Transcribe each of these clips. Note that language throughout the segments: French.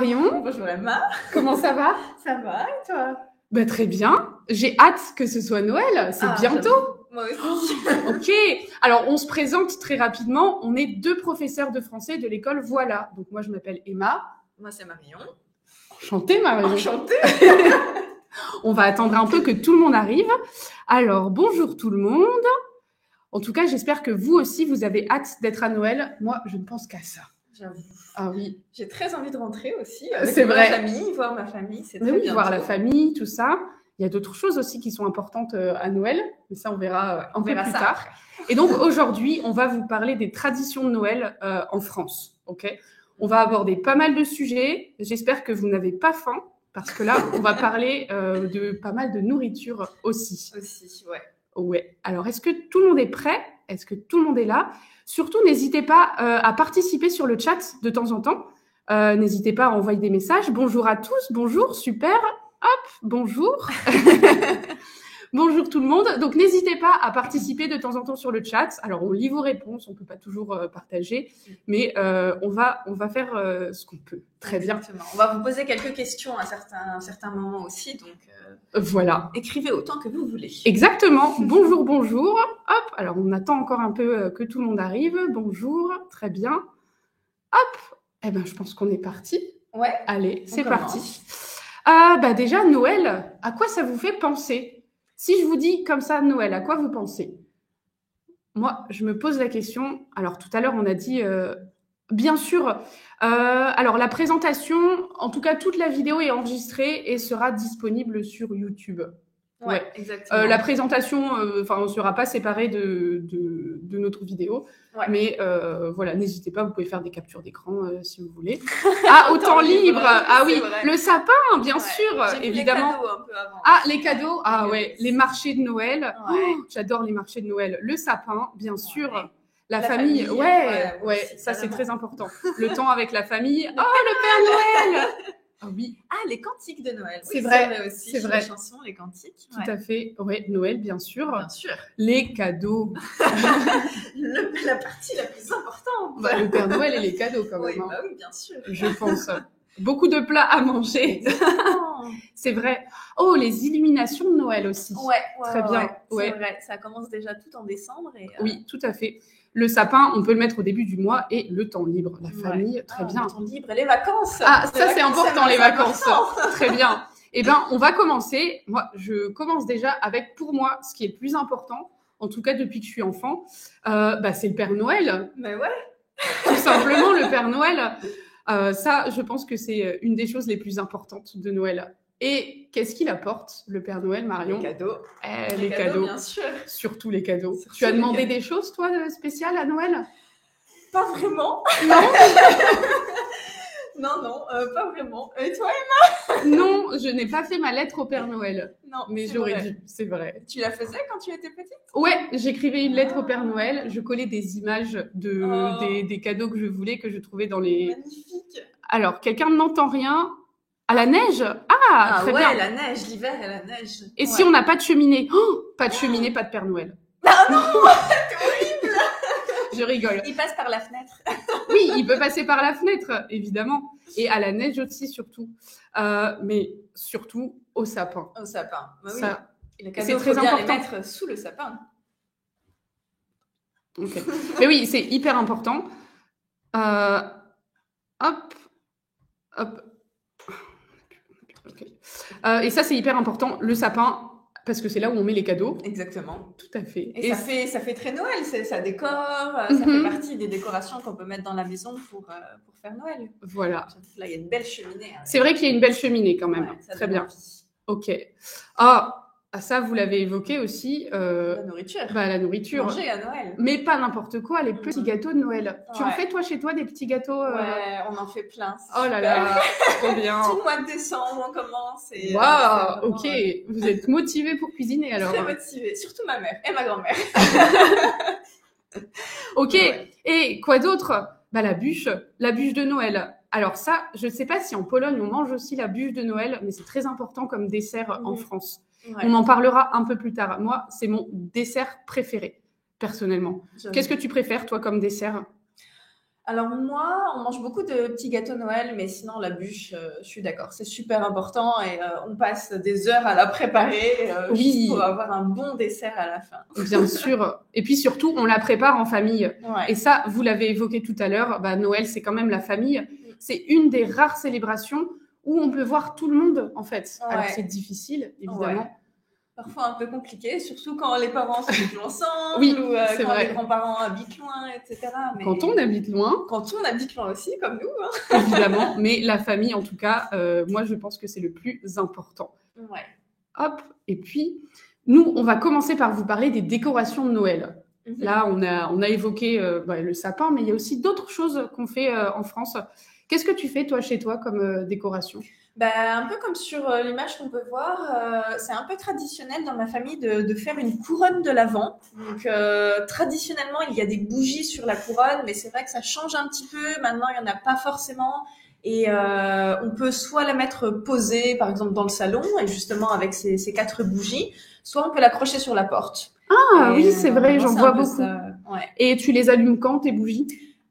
Marion. Bonjour Emma. Comment ça va? Ça va et toi? Bah, très bien. J'ai hâte que ce soit Noël. C'est bientôt. Moi aussi. Ok. Alors, on se présente très rapidement. On est 2 professeurs de français de l'école Voilà. Donc, moi, je m'appelle Emma. Moi, c'est Marion. Enchantée, Marion. Enchantée. On va attendre un peu que tout le monde arrive. Alors, bonjour tout le monde. En tout cas, j'espère que vous aussi, vous avez hâte d'être à Noël. Moi, je ne pense qu'à ça. J'avoue. Ah oui. J'ai très envie de rentrer aussi. C'est vrai. Voir ma famille, c'est Mais très oui, bien. voir la famille, tout ça. Il y a d'autres choses aussi qui sont importantes à Noël, mais ça, on verra un peu plus tard. Et donc, aujourd'hui, on va vous parler des traditions de Noël en France. Ok ? On va aborder pas mal de sujets. J'espère que vous n'avez pas faim, parce que là, on va parler de pas mal de nourriture aussi. Aussi, ouais. Ouais. Alors, est-ce que tout le monde est prêt? Est-ce que tout le monde est là? Surtout, n'hésitez pas à participer sur le chat de temps en temps. N'hésitez pas à envoyer des messages. Bonjour à tous. Bonjour. Super. Hop. Bonjour. Bonjour tout le monde. Donc, n'hésitez pas à participer de temps en temps sur le chat. Alors, on lit vos réponses. On peut pas toujours partager, mais on va faire ce qu'on peut. Très bien. Exactement. On va vous poser quelques questions à certains moments aussi. Donc, voilà. écrivez autant que vous voulez. Exactement. Bonjour, bonjour. Hop. Alors, on attend encore un peu que tout le monde arrive. Bonjour. Très bien. Hop. Eh ben, je pense qu'on est parti. Ouais. Allez, c'est parti. Bah déjà, Noël, à quoi ça vous fait penser? Si je vous dis comme ça, Noël, à quoi vous pensez? Moi, je me pose la question. Alors, tout à l'heure, on a dit, bien sûr, alors la présentation, en tout cas, toute la vidéo est enregistrée et sera disponible sur YouTube. Ouais, exactement. La présentation, on ne sera pas séparée de notre vidéo. Ouais. Mais voilà, n'hésitez pas, vous pouvez faire des captures d'écran si vous voulez. Ah, au temps libre. Ah oui, vrai. Le sapin, bien sûr, évidemment. Les cadeaux un peu avant. Ah, les cadeaux. Ah ouais, les marchés de Noël. Ouais. Oh, j'adore les marchés de Noël. Le sapin, bien sûr. Ouais. La famille. Ouais, ça c'est très important. Le temps avec la famille. Oh, le Père Noël. Ah oui. Ah, les cantiques de Noël. C'est vrai aussi. C'est vrai. Les chansons, les cantiques. Tout à fait. Ouais, Noël, bien sûr. Bien sûr. Les cadeaux. La partie la plus importante. Bah, le Père Noël et les cadeaux, quand même. Oui, bah oui, bien sûr. Je pense. Beaucoup de plats à manger. C'est vrai. Oh, les illuminations de Noël aussi. Ouais, très bien. C'est vrai. Ça commence déjà tout en décembre. Et, Oui, tout à fait. Le sapin, on peut le mettre au début du mois et le temps libre, la famille, très bien. Le temps libre et les vacances. Ah, ça c'est important, les vacances. Très bien. Eh ben, on va commencer. Moi, je commence déjà avec, pour moi, ce qui est le plus important, en tout cas depuis que je suis enfant, c'est le Père Noël. Mais ouais. Tout simplement, le Père Noël. Ça, je pense que c'est une des choses les plus importantes de Noël. Et qu'est-ce qu'il apporte, le Père Noël, Marion? Les cadeaux. Les cadeaux, bien sûr. Surtout les cadeaux. Tu as demandé des choses, toi, spéciales à Noël? Pas vraiment. Non. Non, pas vraiment. Et toi, Emma? Non, je n'ai pas fait ma lettre au Père Noël. Non, mais j'aurais dû, c'est vrai. Tu la faisais quand tu étais petite? Ouais, j'écrivais une lettre au Père Noël. Je collais des images des cadeaux que je voulais, que je trouvais dans les... Magnifique. Alors, quelqu'un n'entend rien. À la neige? Ah, très bien. Ouais, la neige, l'hiver et la neige. Et si on n'a pas de cheminée? Pas de cheminée, pas de Père Noël. Ah non, c'est horrible. Je rigole. Il passe par la fenêtre. Oui, il peut passer par la fenêtre, évidemment. Et à la neige aussi, surtout. Mais surtout au sapin. Au sapin, bah oui. Ça, c'est très important. Les mettre sous le sapin. Okay. Mais oui, c'est hyper important. Hop. Okay. Et ça, c'est hyper important, le sapin, parce que c'est là où on met les cadeaux. Exactement. Tout à fait. Et ça fait très Noël, ça décore, ça fait partie des décorations qu'on peut mettre dans la maison pour faire Noël. Voilà. Là, il y a une belle cheminée. C'est vrai qu'il y a une belle cheminée quand même. Ouais, très bien. Ok. Ah, ça, vous l'avez évoqué aussi. La nourriture. La nourriture. Manger à Noël. Mais pas n'importe quoi, les petits gâteaux de Noël. Tu en fais, toi, chez toi, des petits gâteaux Ouais, on en fait plein. Oh là là, trop bien. Tout le mois de décembre, on commence. Waouh, ok. Vous êtes motivés pour cuisiner, alors. Très motivés, surtout ma mère et ma grand-mère. Ok, et quoi d'autre? La bûche de Noël. Alors ça, je ne sais pas si en Pologne, on mange aussi la bûche de Noël, mais c'est très important comme dessert en France. Ouais. On en parlera un peu plus tard. Moi, c'est mon dessert préféré, personnellement. Qu'est-ce que tu préfères, toi, comme dessert? Alors moi, on mange beaucoup de petits gâteaux Noël, mais sinon la bûche, je suis d'accord, c'est super important et on passe des heures à la préparer juste pour Oui, avoir un bon dessert à la fin. bien sûr. Et puis surtout, on la prépare en famille. Et Ouais. ça, vous l'avez évoqué tout à l'heure, bah, Noël, c'est quand même la famille. C'est une des rares célébrations où on peut voir tout le monde, en fait. Alors c'est Ouais, difficile, ouais. évidemment. Parfois un peu compliqué, surtout quand les parents se retrouvent ensemble Oui, ou c'est quand les vrai. grands-parents habitent loin, etc. Quand on Mais habite loin, quand on habite loin aussi, comme nous, hein. évidemment, mais la famille, en tout cas, moi, je pense que c'est le plus important. Ouais. Hop, et puis, nous, on va commencer par vous parler des décorations de Noël. Mhm. Là, on a évoqué bah, le sapin, mais il y a aussi d'autres choses qu'on fait en France. Qu'est-ce que tu fais, toi, chez toi, comme décoration? Bah, un peu comme sur l'image qu'on peut voir, c'est un peu traditionnel dans ma famille de faire une couronne de l'Avent. Donc, traditionnellement, il y a des bougies sur la couronne, mais c'est vrai que ça change un petit peu. Maintenant, il n'y en a pas forcément. Et on peut soit la mettre posée, par exemple, dans le salon, et justement avec ces 4 bougies, soit on peut l'accrocher sur la porte. Ah Et oui, c'est vrai, vraiment, j'en c'est un vois peu beaucoup. ça. Ouais. Et tu les allumes quand, tes bougies?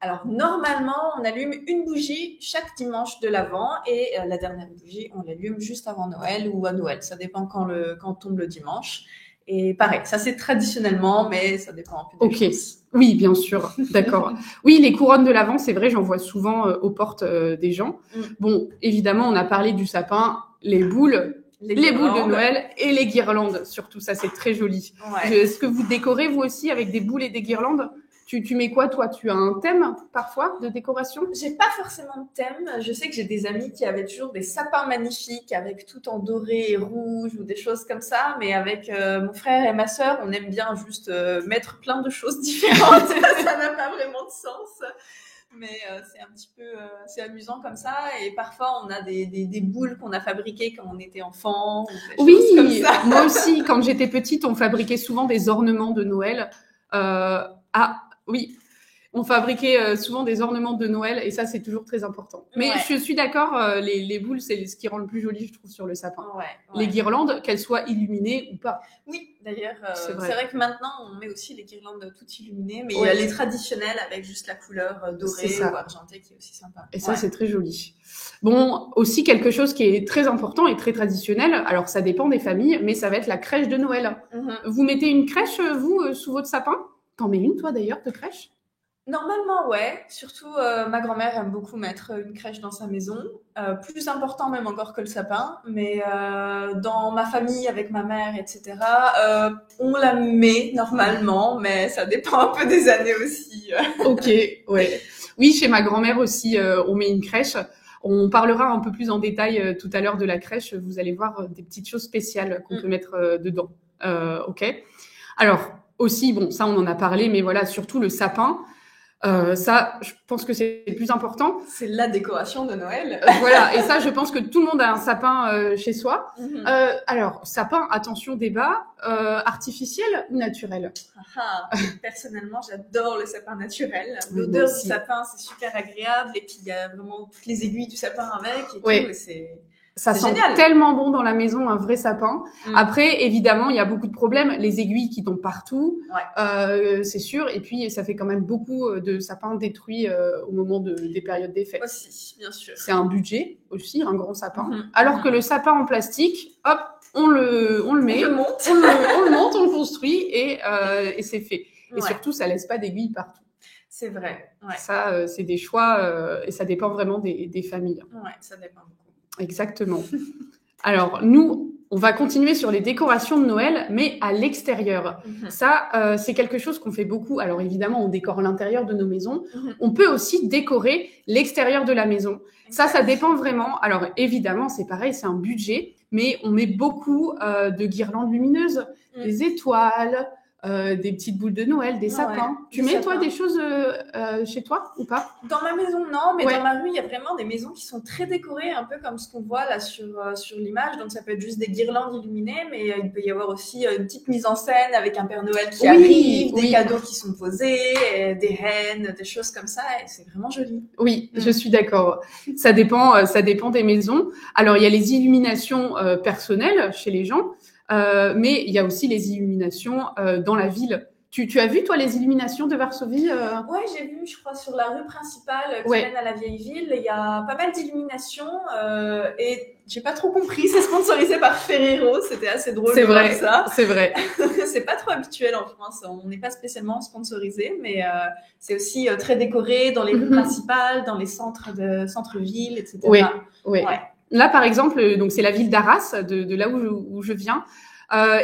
Alors, normalement, on allume une bougie chaque dimanche de l'Avent et la dernière bougie, on l'allume juste avant Noël ou à Noël. Ça dépend quand tombe le dimanche. Et pareil, ça c'est traditionnellement, mais ça dépend un peu des Ok, choses. oui, bien sûr, d'accord. Oui, les couronnes de l'Avent, c'est vrai, j'en vois souvent aux portes des gens. Mm. Bon, évidemment, on a parlé du sapin, les boules, les boules de guirlandes. Noël et les guirlandes, surtout, ça c'est très joli. Ouais. Est-ce que vous décorez vous aussi avec des boules et des guirlandes? Tu mets quoi, toi? Tu as un thème parfois de décoration? J'ai pas forcément de thème. Je sais que j'ai des amis qui avaient toujours des sapins magnifiques avec tout en doré et rouge ou des choses comme ça. Mais avec mon frère et ma sœur, on aime bien juste mettre plein de choses différentes. Ça n'a pas vraiment de sens. Mais c'est un petit peu, c'est amusant comme ça. Et parfois, on a des boules qu'on a fabriquées quand on était enfant, ou des choses comme Oui, ça. moi aussi, quand j'étais petite, on fabriquait souvent des ornements de Noël. Ah, oui, on fabriquait souvent des ornements de Noël et ça, c'est toujours très important. Mais Ouais, je suis d'accord, les boules, c'est ce qui rend le plus joli, je trouve, sur le sapin. ouais, Les ouais. guirlandes, qu'elles soient illuminées ou pas. Oui, d'ailleurs, C'est vrai. c'est vrai que maintenant, on met aussi les guirlandes toutes illuminées, mais il y Ouais. a les traditionnelles avec juste la couleur C'est dorée ça. ou argentée qui est aussi sympa. Et ça, Ouais. c'est très joli. Bon, aussi quelque chose qui est très important et très traditionnel, alors ça dépend des familles, mais ça va être la crèche de Noël. Mhm. Vous mettez une crèche, vous, sous votre sapin? T'en mets une, toi, d'ailleurs, de crèche? Normalement, ouais. Surtout, ma grand-mère aime beaucoup mettre une crèche dans sa maison. Plus important même encore que le sapin. Mais dans ma famille, avec ma mère, etc., on la met normalement, mais ça dépend un peu des années aussi. Ok, ouais. Oui, chez ma grand-mère aussi, on met une crèche. On parlera un peu plus en détail tout à l'heure de la crèche. Vous allez voir des petites choses spéciales qu'on peut mettre dedans. Ok. Alors, aussi, bon, ça, on en a parlé, mais voilà, surtout le sapin. Ça, je pense que c'est le plus important. C'est la décoration de Noël. Voilà, et ça, je pense que tout le monde a un sapin chez soi. Mhm. Alors, sapin, attention, débat, artificiel ou naturel? Personnellement, j'adore le sapin naturel. Oui, L'odeur moi du aussi. sapin, c'est super agréable. Et puis, il y a vraiment toutes les aiguilles du sapin avec et Ouais. tout. Et c'est Ça C'est sent génial. tellement bon dans la maison, un vrai sapin. Mm. Après, évidemment, il y a beaucoup de problèmes. Les aiguilles qui tombent partout, Ouais. c'est sûr. Et puis, ça fait quand même beaucoup de sapins détruits au moment des périodes des fêtes. Aussi, bien sûr. C'est un budget aussi, un grand sapin. Mhm. Alors que le sapin en plastique, hop, on le met, On le monte. on le monte, on le construit et c'est fait. Et Ouais. surtout, ça laisse pas d'aiguilles partout. C'est vrai. Ouais. Ça, c'est des choix et ça dépend vraiment des familles. Ouais, ça dépend beaucoup. Exactement. Alors, nous, on va continuer sur les décorations de Noël, mais à l'extérieur. Mhm. Ça, c'est quelque chose qu'on fait beaucoup. Alors, évidemment, on décore l'intérieur de nos maisons. Mhm. On peut aussi décorer l'extérieur de la maison. Ça dépend vraiment. Alors, évidemment, c'est pareil, c'est un budget, mais on met beaucoup de guirlandes lumineuses, des étoiles, des petites boules de Noël, des sapins. Tu mets, toi, des choses chez toi ou pas? Dans ma maison, non, mais Ouais. dans ma rue, il y a vraiment des maisons qui sont très décorées, un peu comme ce qu'on voit là sur l'image. Donc, ça peut être juste des guirlandes illuminées, mais il peut y avoir aussi une petite mise en scène avec un Père Noël qui arrive, des cadeaux qui sont posés, des reines, des choses comme ça, et c'est vraiment joli. Oui, je suis d'accord. Ça dépend des maisons. Alors, il y a les illuminations personnelles chez les gens, mais il y a aussi les illuminations dans la ville. Tu as vu, toi, les illuminations de Varsovie Ouais, j'ai vu, je crois, sur la rue principale qui Ouais. mène à la vieille ville, il y a pas mal d'illuminations et j'ai pas trop compris. C'est sponsorisé par Ferrero, c'était assez drôle de voir ça. C'est vrai. C'est pas trop habituel en France, on n'est pas spécialement sponsorisé, mais c'est aussi très décoré dans les rues principales, dans les centres-villes, etc. Oui, oui. Ouais. Là, par exemple, donc c'est la ville d'Arras, de là où je viens.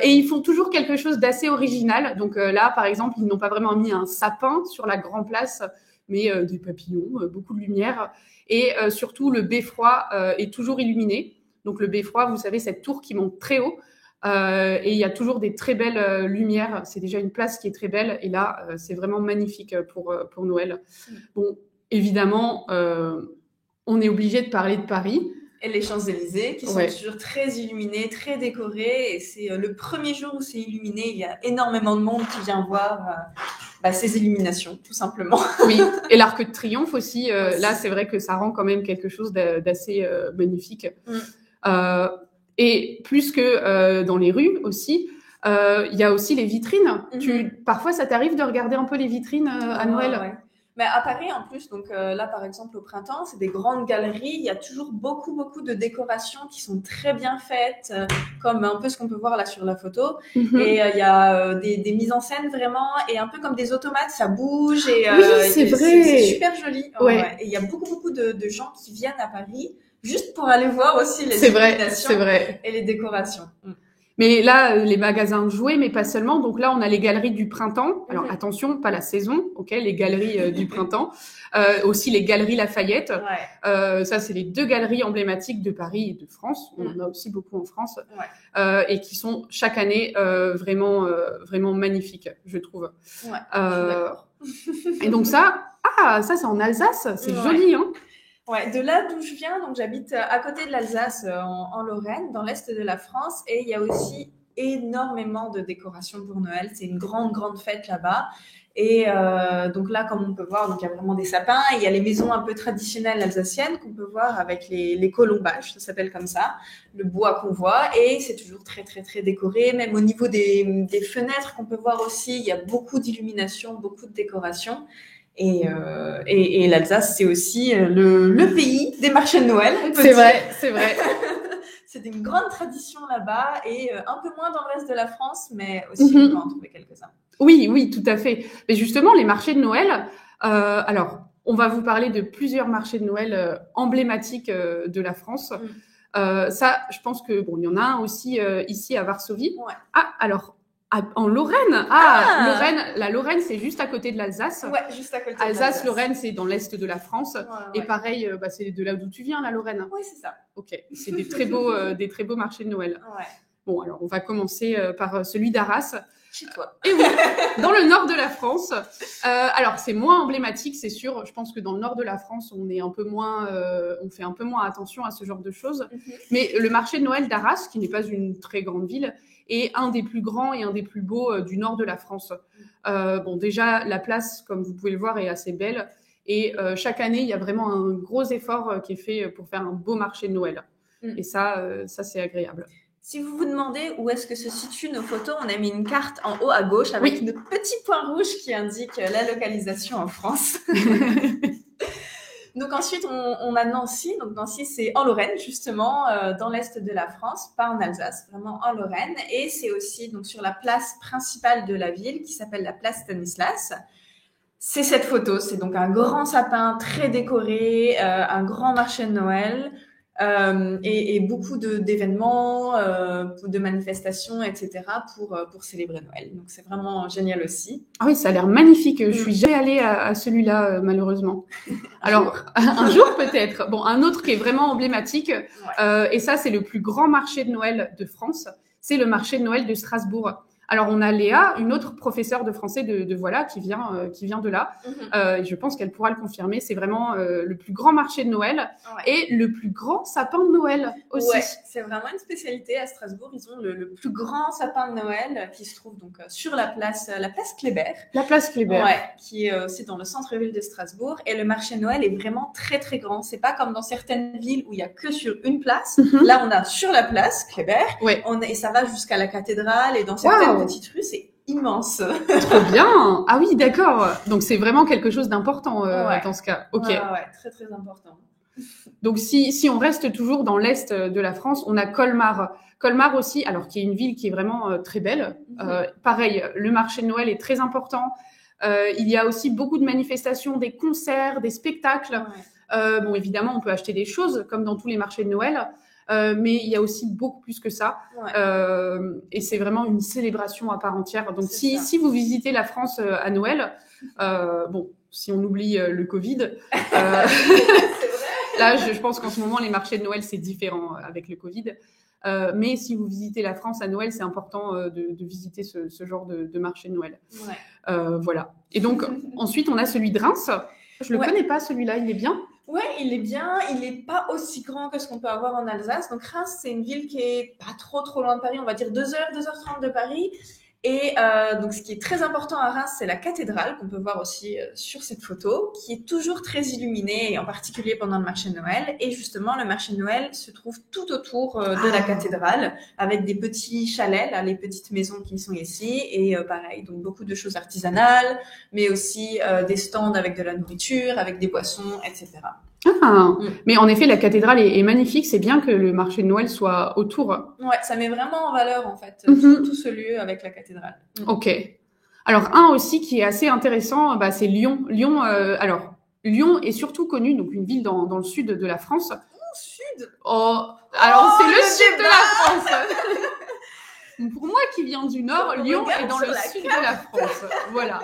Et ils font toujours quelque chose d'assez original. Donc là, par exemple, ils n'ont pas vraiment mis un sapin sur la grande place, mais des papillons, beaucoup de lumière. Et surtout, le beffroi est toujours illuminé. Donc le beffroi, vous savez, cette tour qui monte très haut. Et il y a toujours des très belles lumières. C'est déjà une place qui est très belle. Et là, c'est vraiment magnifique pour Noël. Bon, évidemment, on est obligé de parler de Paris. Et les Champs-Élysées, qui sont toujours très illuminés, très décorés. Et c'est le premier jour où c'est illuminé, il y a énormément de monde qui vient voir ces illuminations, tout simplement. Oui, et l'Arc de Triomphe aussi. Là, c'est vrai que ça rend quand même quelque chose d'assez magnifique. Et plus que dans les rues aussi, il y a aussi les vitrines. Parfois, ça t'arrive de regarder un peu les vitrines à Noël? Ouais. Mais à Paris, en plus, donc là, par exemple, au printemps, c'est des grandes galeries. Il y a toujours beaucoup de décorations qui sont très bien faites, comme un peu ce qu'on peut voir là sur la photo. Et il y a des mises en scène vraiment, et un peu comme des automates, ça bouge. Et, oui, c'est vrai. C'est super joli. Ouais. Et il y a beaucoup de gens qui viennent à Paris juste pour aller voir aussi les illuminations et les décorations. Mais là, les magasins de jouets, mais pas seulement. Donc là, on a les galeries du printemps. Alors attention, pas la saison, ok, les galeries du printemps. Aussi les galeries Lafayette. Ça, c'est les deux galeries emblématiques de Paris et de France. On en a aussi beaucoup en France. Et qui sont chaque année vraiment magnifiques, je trouve. Et donc ça c'est en Alsace. C'est joli, hein. Ouais, de là d'où je viens, donc j'habite à côté de l'Alsace, en Lorraine, dans l'est de la France, et il y a aussi énormément de décorations pour Noël. C'est une grande fête là-bas. Et donc là, comme on peut voir, donc il y a vraiment des sapins. Il y a les maisons un peu traditionnelles alsaciennes qu'on peut voir avec les colombages, ça s'appelle comme ça, le bois qu'on voit. Et c'est toujours très décoré. Même au niveau des fenêtres qu'on peut voir aussi, il y a beaucoup d'illumination, beaucoup de décoration. Et l'Alsace, c'est aussi le pays des marchés de Noël. C'est vrai. C'est une grande tradition là-bas et un peu moins dans le reste de la France, mais aussi on peut en trouver quelques-uns. Oui, tout à fait. Mais justement, les marchés de Noël, alors, on va vous parler de plusieurs marchés de Noël emblématiques de la France. Ça, je pense que il y en a un aussi ici à Varsovie. Ah, alors, en Lorraine. Lorraine, la Lorraine, c'est juste à côté de l'Alsace. Ouais, juste à côté de l'Alsace. Lorraine, c'est dans l'est de la France. Et pareil, c'est de là d'où tu viens, la Lorraine. Oui, c'est ça. Ok, c'est des très beaux marchés de Noël. Bon, alors on va commencer par celui d'Arras. Chez toi. Et oui, dans le nord de la France. Alors, c'est moins emblématique, c'est sûr. Je pense que dans le nord de la France, on est un peu moins, on fait un peu moins attention à ce genre de choses. Mais le marché de Noël d'Arras, qui n'est pas une très grande ville, est un des plus grands et un des plus beaux du nord de la France. Déjà, la place, comme vous pouvez le voir, est assez belle. Et chaque année, il y a vraiment un gros effort qui est fait pour faire un beau marché de Noël. Et ça, c'est agréable. Si vous vous demandez où est-ce que se situent nos photos, on a mis une carte en haut à gauche avec le petit point rouge qui indique la localisation en France. Donc ensuite, on a Nancy. Donc Nancy, c'est en Lorraine, justement, dans l'est de la France, pas en Alsace, vraiment en Lorraine. Et c'est aussi donc sur la place principale de la ville qui s'appelle la place Stanislas. C'est cette photo. C'est donc un grand sapin très décoré, un grand marché de Noël. Et beaucoup d'événements, de manifestations, etc. pour célébrer Noël. Donc c'est vraiment génial aussi. Ah oui, ça a l'air magnifique. Je suis jamais allée à celui-là, malheureusement. Alors un jour peut-être. Bon, un autre qui est vraiment emblématique, et ça c'est le plus grand marché de Noël de France. C'est le marché de Noël de Strasbourg. Alors, on a Léa, une autre professeure de français de Voilà, qui vient de là. Et je pense qu'elle pourra le confirmer. C'est vraiment le plus grand marché de Noël et le plus grand sapin de Noël aussi. Ouais, c'est vraiment une spécialité à Strasbourg. Ils ont le plus grand sapin de Noël qui se trouve donc sur la place Kléber. La place Kléber. Ouais, qui est aussi dans le centre-ville de Strasbourg. Et le marché de Noël est vraiment très grand. C'est pas comme dans certaines villes où il y a que sur une place. Là, on a sur la place Kléber. Et ça va jusqu'à la cathédrale et dans certaines petites rues, c'est immense. Trop bien. Ah oui, d'accord. Donc c'est vraiment quelque chose d'important dans ce cas. Ok. Ouais, très très important. Donc si on reste toujours dans l'est de la France, on a Colmar. Colmar aussi, alors qui est une ville qui est vraiment très belle. Pareil, le marché de Noël est très important. Il y a aussi beaucoup de manifestations, des concerts, des spectacles. Bon, évidemment, on peut acheter des choses comme dans tous les marchés de Noël. Mais il y a aussi beaucoup plus que ça. Et c'est vraiment une célébration à part entière. Donc, si vous visitez la France à Noël, bon, si on oublie le Covid, là, je pense qu'en ce moment, les marchés de Noël, c'est différent avec le Covid. Mais si vous visitez la France à Noël, c'est important de visiter ce genre de marché de Noël. Voilà. Et donc, ensuite, on a celui de Reims. Je le connais pas, celui-là. Il est bien? Ouais, il est bien. Il n'est pas aussi grand que ce qu'on peut avoir en Alsace. Donc, Reims, c'est une ville qui est pas trop loin de Paris. On va dire 2 heures, 2h30 de Paris. Et donc, ce qui est très important à Reims, c'est la cathédrale qu'on peut voir aussi sur cette photo, qui est toujours très illuminée, et en particulier pendant le marché de Noël. Et justement, le marché de Noël se trouve tout autour de la cathédrale, avec des petits chalets, là, les petites maisons qui sont ici, et pareil, donc beaucoup de choses artisanales, mais aussi des stands avec de la nourriture, avec des boissons, etc. Mais en effet, la cathédrale est magnifique. C'est bien que le marché de Noël soit autour. Ouais, ça met vraiment en valeur, en fait, tout ce lieu avec la cathédrale. Ok. Alors, un aussi qui est assez intéressant, c'est Lyon. Lyon, alors, Lyon est surtout connu, donc une ville dans le sud de la France. Sud? Alors, c'est le sud de la France. Pour moi qui viens du nord, Lyon est dans le sud de la France. Voilà.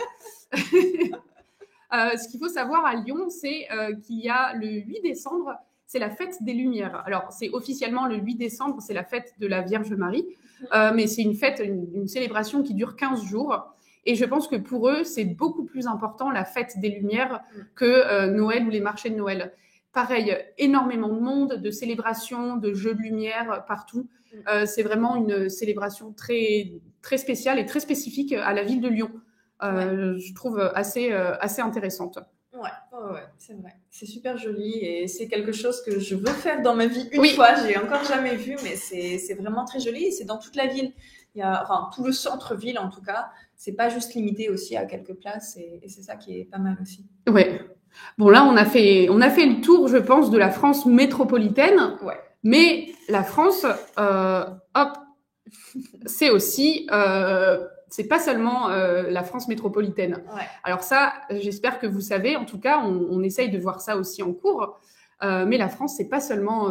Ce qu'il faut savoir à Lyon, c'est qu'il y a le 8 décembre, c'est la fête des Lumières. Alors, c'est officiellement le 8 décembre, c'est la fête de la Vierge Marie, mais c'est une fête, une célébration qui dure 15 jours. Et je pense que pour eux, c'est beaucoup plus important la fête des Lumières que Noël ou les marchés de Noël. Pareil, énormément de monde, de célébrations, de jeux de lumière partout. C'est vraiment une célébration très, très spéciale et très spécifique à la ville de Lyon. Je trouve assez intéressante. Ouais, c'est vrai. C'est super joli et c'est quelque chose que je veux faire dans ma vie une fois. J'ai encore jamais vu, mais c'est vraiment très joli et c'est dans toute la ville. Il y a, enfin, tout le centre-ville en tout cas. C'est pas juste limité aussi à quelques places et c'est ça qui est pas mal aussi. Ouais. Bon, là, on a fait le tour, je pense, de la France métropolitaine. Ouais. Mais la France, c'est aussi, c'est pas seulement la France métropolitaine. Alors ça, j'espère que vous savez. En tout cas, on essaye de voir ça aussi en cours. Mais la France, c'est pas seulement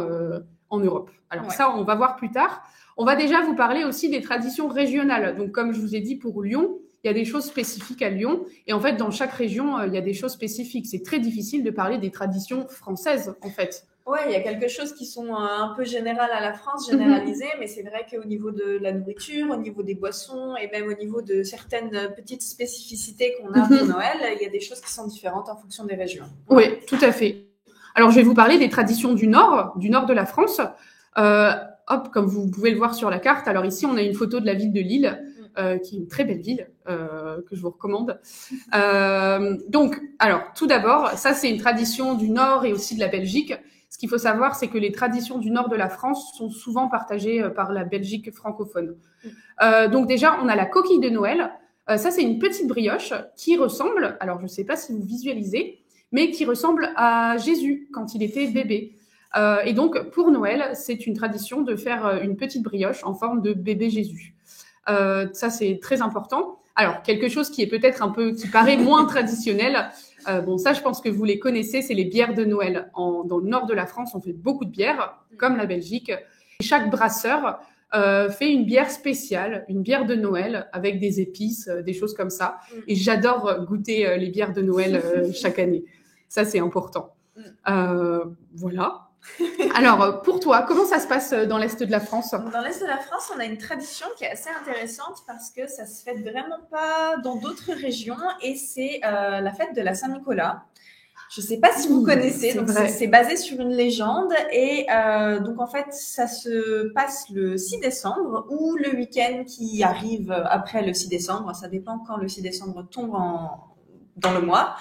en Europe. Alors ça, on va voir plus tard. On va déjà vous parler aussi des traditions régionales. Donc, comme je vous ai dit pour Lyon, il y a des choses spécifiques à Lyon. Et en fait, dans chaque région, il y a des choses spécifiques. C'est très difficile de parler des traditions françaises, en fait. Ouais, il y a quelque chose qui sont un peu général à la France, généralisé, mais c'est vrai qu'au niveau de la nourriture, au niveau des boissons et même au niveau de certaines petites spécificités qu'on a pour Noël, il y a des choses qui sont différentes en fonction des régions. Oui, tout à fait. Alors, je vais vous parler des traditions du nord de la France. Comme vous pouvez le voir sur la carte. Alors ici, on a une photo de la ville de Lille, qui est une très belle ville, que je vous recommande. Donc, alors, tout d'abord, ça, c'est une tradition du nord et aussi de la Belgique. Ce qu'il faut savoir, c'est que les traditions du nord de la France sont souvent partagées par la Belgique francophone. Donc déjà, on a la coquille de Noël. Ça, c'est une petite brioche qui ressemble, alors je ne sais pas si vous visualisez, mais qui ressemble à Jésus quand il était bébé. Et donc, pour Noël, c'est une tradition de faire une petite brioche en forme de bébé Jésus. Ça, c'est très important. Alors, quelque chose qui est peut-être qui paraît moins traditionnel. Bon, ça, je pense que vous les connaissez, c'est les bières de Noël. Dans le nord de la France, on fait beaucoup de bières, comme la Belgique. Et chaque brasseur fait une bière spéciale, une bière de Noël avec des épices, des choses comme ça. Et j'adore goûter les bières de Noël chaque année. Ça, c'est important. Voilà. Alors, pour toi, comment ça se passe dans l'Est de la France ? Dans l'Est de la France, on a une tradition qui est assez intéressante parce que ça se fait vraiment pas dans d'autres régions et c'est la fête de la Saint-Nicolas. Je ne sais pas si vous connaissez, donc c'est basé sur une légende et donc en fait, ça se passe le 6 décembre ou le week-end qui arrive après le 6 décembre. Ça dépend quand le 6 décembre tombe dans le mois.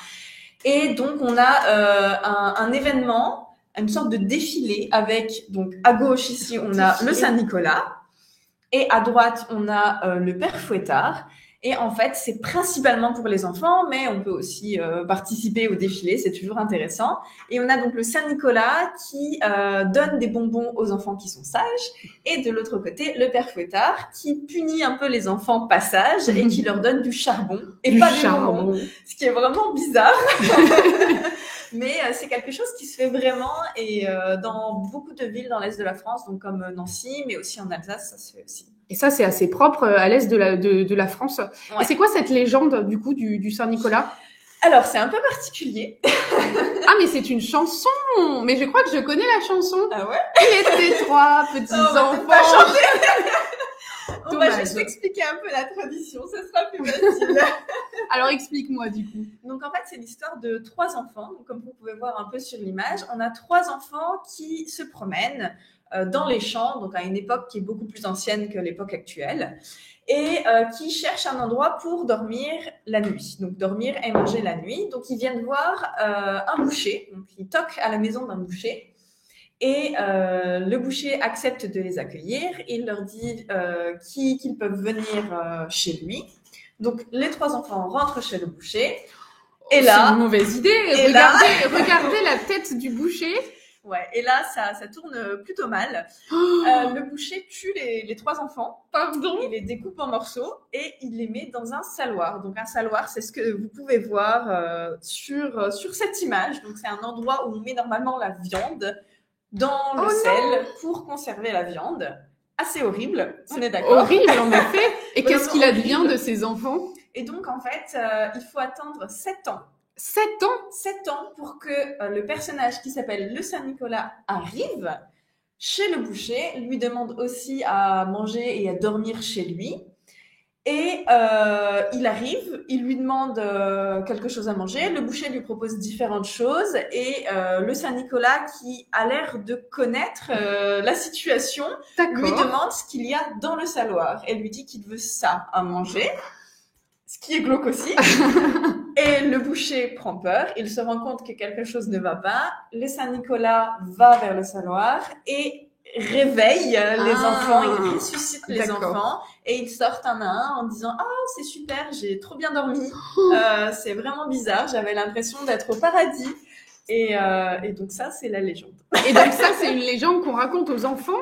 Et donc, on a un événement, une sorte de défilé avec, donc à gauche ici, on a le Saint-Nicolas et à droite, on a le Père Fouettard. Et en fait, c'est principalement pour les enfants, mais on peut aussi participer au défilé, c'est toujours intéressant. Et on a donc le Saint-Nicolas qui donne des bonbons aux enfants qui sont sages, et de l'autre côté, le Père Fouettard qui punit un peu les enfants pas sages et qui leur donne du charbon et pas des bonbons, ce qui est vraiment bizarre. Mais c'est quelque chose qui se fait vraiment et dans beaucoup de villes dans l'est de la France, donc comme Nancy, mais aussi en Alsace, ça se fait aussi. Et ça, c'est assez propre à l'est de la France. Ouais. Et c'est quoi cette légende, du coup, du Saint-Nicolas? Alors, c'est un peu particulier. Ah, mais c'est une chanson. Mais je crois que je connais la chanson. Ah ouais? Il était 3 petits enfants. On va pas chanter. On va juste expliquer un peu la tradition, ça sera plus facile. Alors, explique-moi, du coup. Donc, en fait, c'est l'histoire de 3 enfants. Donc, comme vous pouvez voir un peu sur l'image, on a 3 enfants qui se promènent dans les champs, donc à une époque qui est beaucoup plus ancienne que l'époque actuelle, et qui cherchent un endroit pour dormir la nuit. Donc, dormir et manger la nuit. Donc, ils viennent voir un boucher. Donc, ils toquent à la maison d'un boucher. Et le boucher accepte de les accueillir. Il leur dit qu'ils peuvent venir chez lui. Donc, les 3 enfants rentrent chez le boucher. Et là, c'est une mauvaise idée. Regardez la tête du boucher. Ouais, et là, ça tourne plutôt mal. Le boucher tue les 3 enfants. Pardon. Il les découpe en morceaux et il les met dans un saloir. Donc, un saloir, c'est ce que vous pouvez voir sur cette image. Donc, c'est un endroit où on met normalement la viande dans le sel pour conserver la viande. Assez horrible, on est d'accord. Horrible, en effet. Et qu'est-ce qu'il advient de ces enfants? Et donc, en fait, il faut attendre 7 ans. 7 ans? 7 ans pour que le personnage qui s'appelle le Saint-Nicolas arrive chez le boucher, lui demande aussi à manger et à dormir chez lui. Et il arrive, il lui demande quelque chose à manger, le boucher lui propose différentes choses et le Saint-Nicolas qui a l'air de connaître la situation lui demande ce qu'il y a dans le saloir et lui dit qu'il veut ça à manger, ce qui est glauque aussi. Et le boucher prend peur, il se rend compte que quelque chose ne va pas, le Saint-Nicolas va vers le saloir et réveille les enfants, il ressuscite les enfants et ils sortent un à un en disant « Ah, c'est super, j'ai trop bien dormi, c'est vraiment bizarre, j'avais l'impression d'être au paradis. » Et donc ça, c'est la légende. Et donc ça, c'est une légende qu'on raconte aux enfants?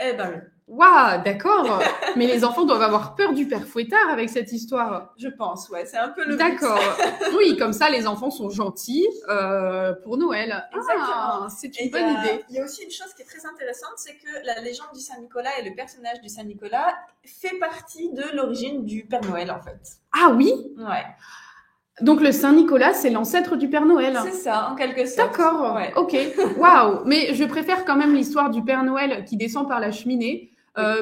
Eh ben oui. Waouh, d'accord. Mais les enfants doivent avoir peur du Père Fouettard avec cette histoire. Je pense, ouais, c'est un peu le but. D'accord. Oui, comme ça, les enfants sont gentils pour Noël. Exactement. C'est une bonne idée. Il y a aussi une chose qui est très intéressante, c'est que la légende du Saint-Nicolas et le personnage du Saint-Nicolas fait partie de l'origine du Père Noël, en fait. Ah oui? Ouais. Donc le Saint-Nicolas, c'est l'ancêtre du Père Noël. C'est ça, en quelque sorte. D'accord, ouais. Ok. Waouh. Mais je préfère quand même l'histoire du Père Noël qui descend par la cheminée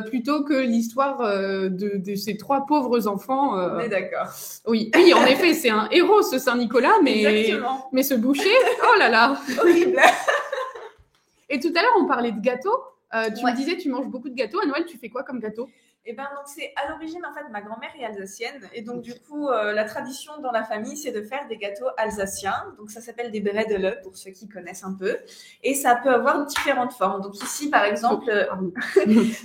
plutôt que l'histoire de ces 3 pauvres enfants. On est d'accord. Oui, en effet, c'est un héros ce Saint-Nicolas, mais ce boucher, oh là là. Horrible. Et tout à l'heure, on parlait de gâteaux. Tu me disais, tu manges beaucoup de gâteaux. À Noël, tu fais quoi comme gâteau? Eh ben, donc c'est à l'origine, en fait, ma grand-mère est alsacienne. Et donc, du coup, la tradition dans la famille, c'est de faire des gâteaux alsaciens. Donc, ça s'appelle des bredele, pour ceux qui connaissent un peu. Et ça peut avoir différentes formes. Donc, ici, par exemple,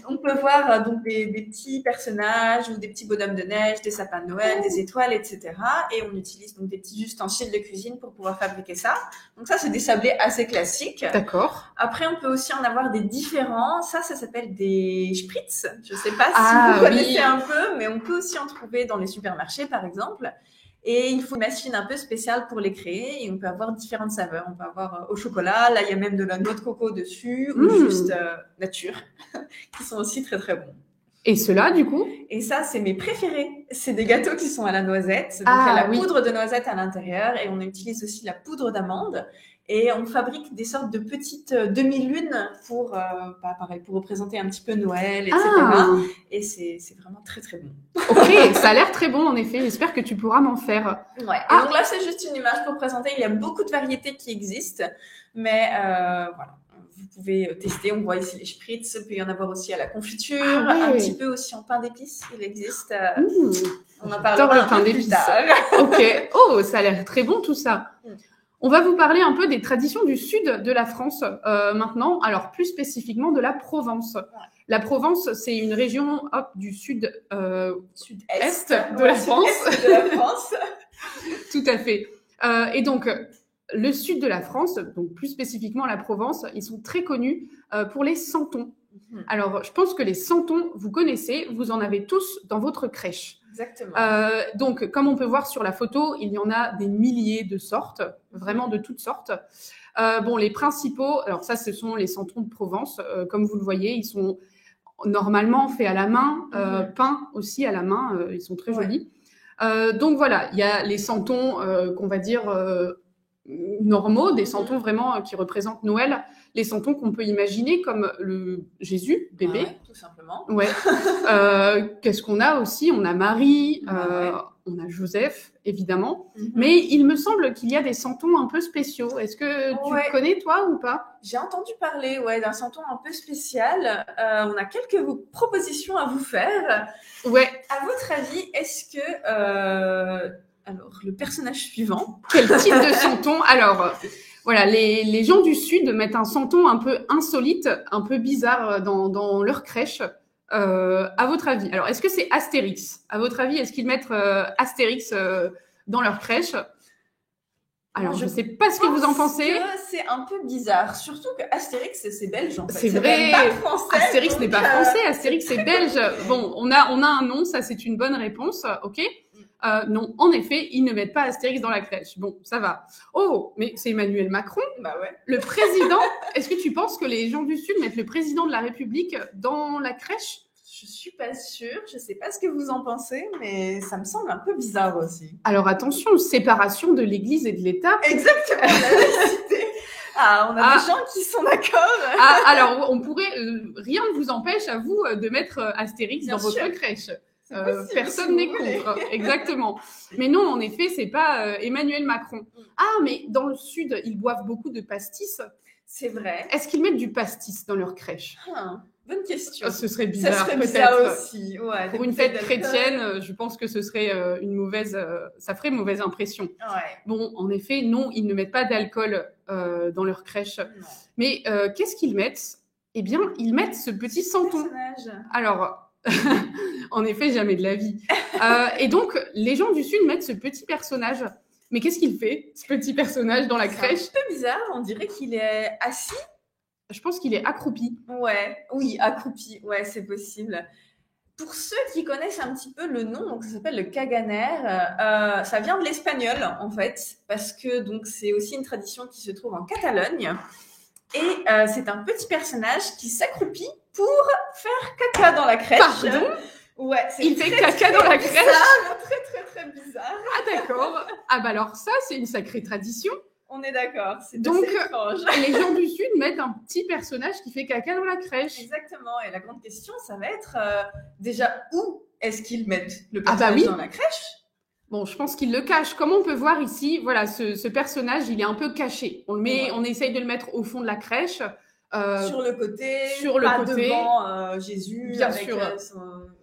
on peut voir donc des petits personnages ou des petits bonhommes de neige, des sapins de Noël, des étoiles, etc. Et on utilise donc des petits ustensiles de cuisine pour pouvoir fabriquer ça. Donc, ça, c'est des sablés assez classiques. D'accord. Après, on peut aussi en avoir des différents. Ça s'appelle des spritz. Je sais pas si vous connaissez un peu, mais on peut aussi en trouver dans les supermarchés, par exemple. Et il faut une machine un peu spéciale pour les créer et on peut avoir différentes saveurs. On peut avoir au chocolat, là il y a même de la noix de coco dessus ou juste nature, qui sont aussi très très bons. Et ceux-là, du coup? Et ça, c'est mes préférés. C'est des gâteaux qui sont à la noisette. Donc, il y a la poudre de noisette à l'intérieur et on utilise aussi la poudre d'amande. Et on fabrique des sortes de petites demi-lunes pour représenter un petit peu Noël, etc. Et c'est vraiment très, très bon. Ok, ça a l'air très bon, en effet. J'espère que tu pourras m'en faire. Ouais. Et donc là, c'est juste une image pour présenter. Il y a beaucoup de variétés qui existent. Mais voilà. Vous pouvez tester, on voit ici les spritz, il peut y en avoir aussi à la confiture, un petit peu aussi en pain d'épices, il existe. On en parlera un peu plus tard. Ok, oh, ça a l'air très bon tout ça. On va vous parler un peu des traditions du sud de la France maintenant, alors plus spécifiquement de la Provence. La Provence, c'est une région du sud-est de la France. Sud-est de la France. Tout à fait. Et donc, le sud de la France, donc plus spécifiquement la Provence, ils sont très connus pour les santons. Alors, je pense que les santons, vous connaissez, vous en avez tous dans votre crèche. Exactement. Donc, comme on peut voir sur la photo, il y en a des milliers de sortes, vraiment de toutes sortes. Bon, les principaux, alors ça, ce sont les santons de Provence. Comme vous le voyez, ils sont normalement faits à la main, peints aussi à la main. Ils sont très jolis. Donc voilà, il y a les santons qu'on va dire normaux, des santons vraiment qui représentent Noël, les santons qu'on peut imaginer comme le Jésus, bébé. Tout simplement. Ouais. Qu'est-ce qu'on a aussi? On a Marie, on a Joseph, évidemment. Mais il me semble qu'il y a des santons un peu spéciaux. Est-ce que tu connais, toi, ou pas? J'ai entendu parler d'un santon un peu spécial. On a quelques propositions à vous faire. Ouais. À votre avis, est-ce que... alors, le personnage suivant. Quel type de santon? Alors, voilà, les gens du Sud mettent un santon un peu insolite, un peu bizarre dans leur crèche. À votre avis? Alors, est-ce que c'est Astérix? À votre avis, est-ce qu'ils mettent Astérix dans leur crèche? Alors, je ne sais pas ce que vous en pensez. C'est un peu bizarre, surtout que Astérix, c'est belge en fait. C'est vrai. Pas français, Astérix n'est pas français, Astérix c'est belge. Bon, on a un nom, ça c'est une bonne réponse, ok. Non, en effet, ils ne mettent pas Astérix dans la crèche. Bon, ça va. Oh, mais c'est Emmanuel Macron. Bah ouais. Le président. Est-ce que tu penses que les gens du Sud mettent le président de la République dans la crèche? Je suis pas sûre. Je sais pas ce que vous en pensez, mais ça me semble un peu bizarre aussi. Alors attention, séparation de l'Église et de l'État. Exactement. On a des gens qui sont d'accord. Alors, on pourrait. Rien ne vous empêche à vous de mettre Astérix dans votre crèche. Personne n'est contre, exactement. Mais non, en effet, c'est pas Emmanuel Macron. Ah, mais dans le Sud, ils boivent beaucoup de pastis. C'est vrai. Est-ce qu'ils mettent du pastis dans leur crèche? Bonne question. Ce serait bizarre, ça serait peut-être. Bizarre aussi. Ouais, pour une fête chrétienne, je pense que ce serait ça ferait mauvaise impression. Ouais. Bon, en effet, non, ils ne mettent pas d'alcool dans leur crèche. Non. Mais qu'est-ce qu'ils mettent? Eh bien, ils mettent ce petit santon. Alors. En effet, jamais de la vie. Et donc, les gens du Sud mettent ce petit personnage. Mais qu'est-ce qu'il fait, ce petit personnage, dans la crèche? C'est un peu bizarre. On dirait qu'il est assis. Je pense qu'il est accroupi. Oui, accroupi. Ouais, c'est possible. Pour ceux qui connaissent un petit peu le nom, donc ça s'appelle le caganer. Ça vient de l'espagnol, en fait, parce que donc c'est aussi une tradition qui se trouve en Catalogne. Et c'est un petit personnage qui s'accroupit pour faire caca dans la crèche. Pardon? Ouais, il fait caca dans la crèche. Bizarre, très bizarre. Ah d'accord. Ah bah alors ça, c'est une sacrée tradition. On est d'accord. C'est donc étrange. Les gens du Sud mettent un petit personnage qui fait caca dans la crèche. Exactement. Et la grande question, ça va être déjà où est-ce qu'ils mettent le personnage dans la crèche? Bon, je pense qu'il le cache. Comme on peut voir ici, voilà, ce personnage, il est un peu caché. On le met, on essaye de le mettre au fond de la crèche. Sur le côté, devant Jésus, bien avec sûr.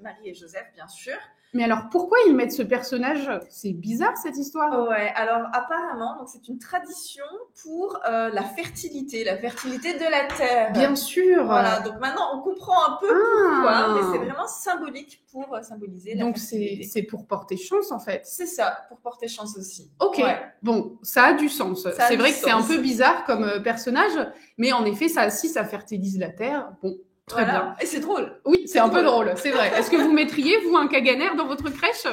Marie et Joseph, bien sûr. Mais alors, pourquoi ils mettent ce personnage? C'est bizarre, cette histoire. Ouais, alors apparemment, donc, c'est une tradition pour la fertilité de la terre. Bien sûr. Voilà, donc maintenant, on comprend un peu pourquoi, mais c'est vraiment symbolique pour symboliser la fertilité. Donc, c'est pour porter chance, en fait. C'est ça, pour porter chance aussi. Ok, bon, ça a du sens. C'est vrai que c'est un peu bizarre comme personnage, mais en effet, si ça fertilise la terre, bon... Très bien. Et c'est drôle. Oui, c'est un peu drôle, c'est vrai. Est-ce que vous mettriez, vous, un caganer dans votre crèche?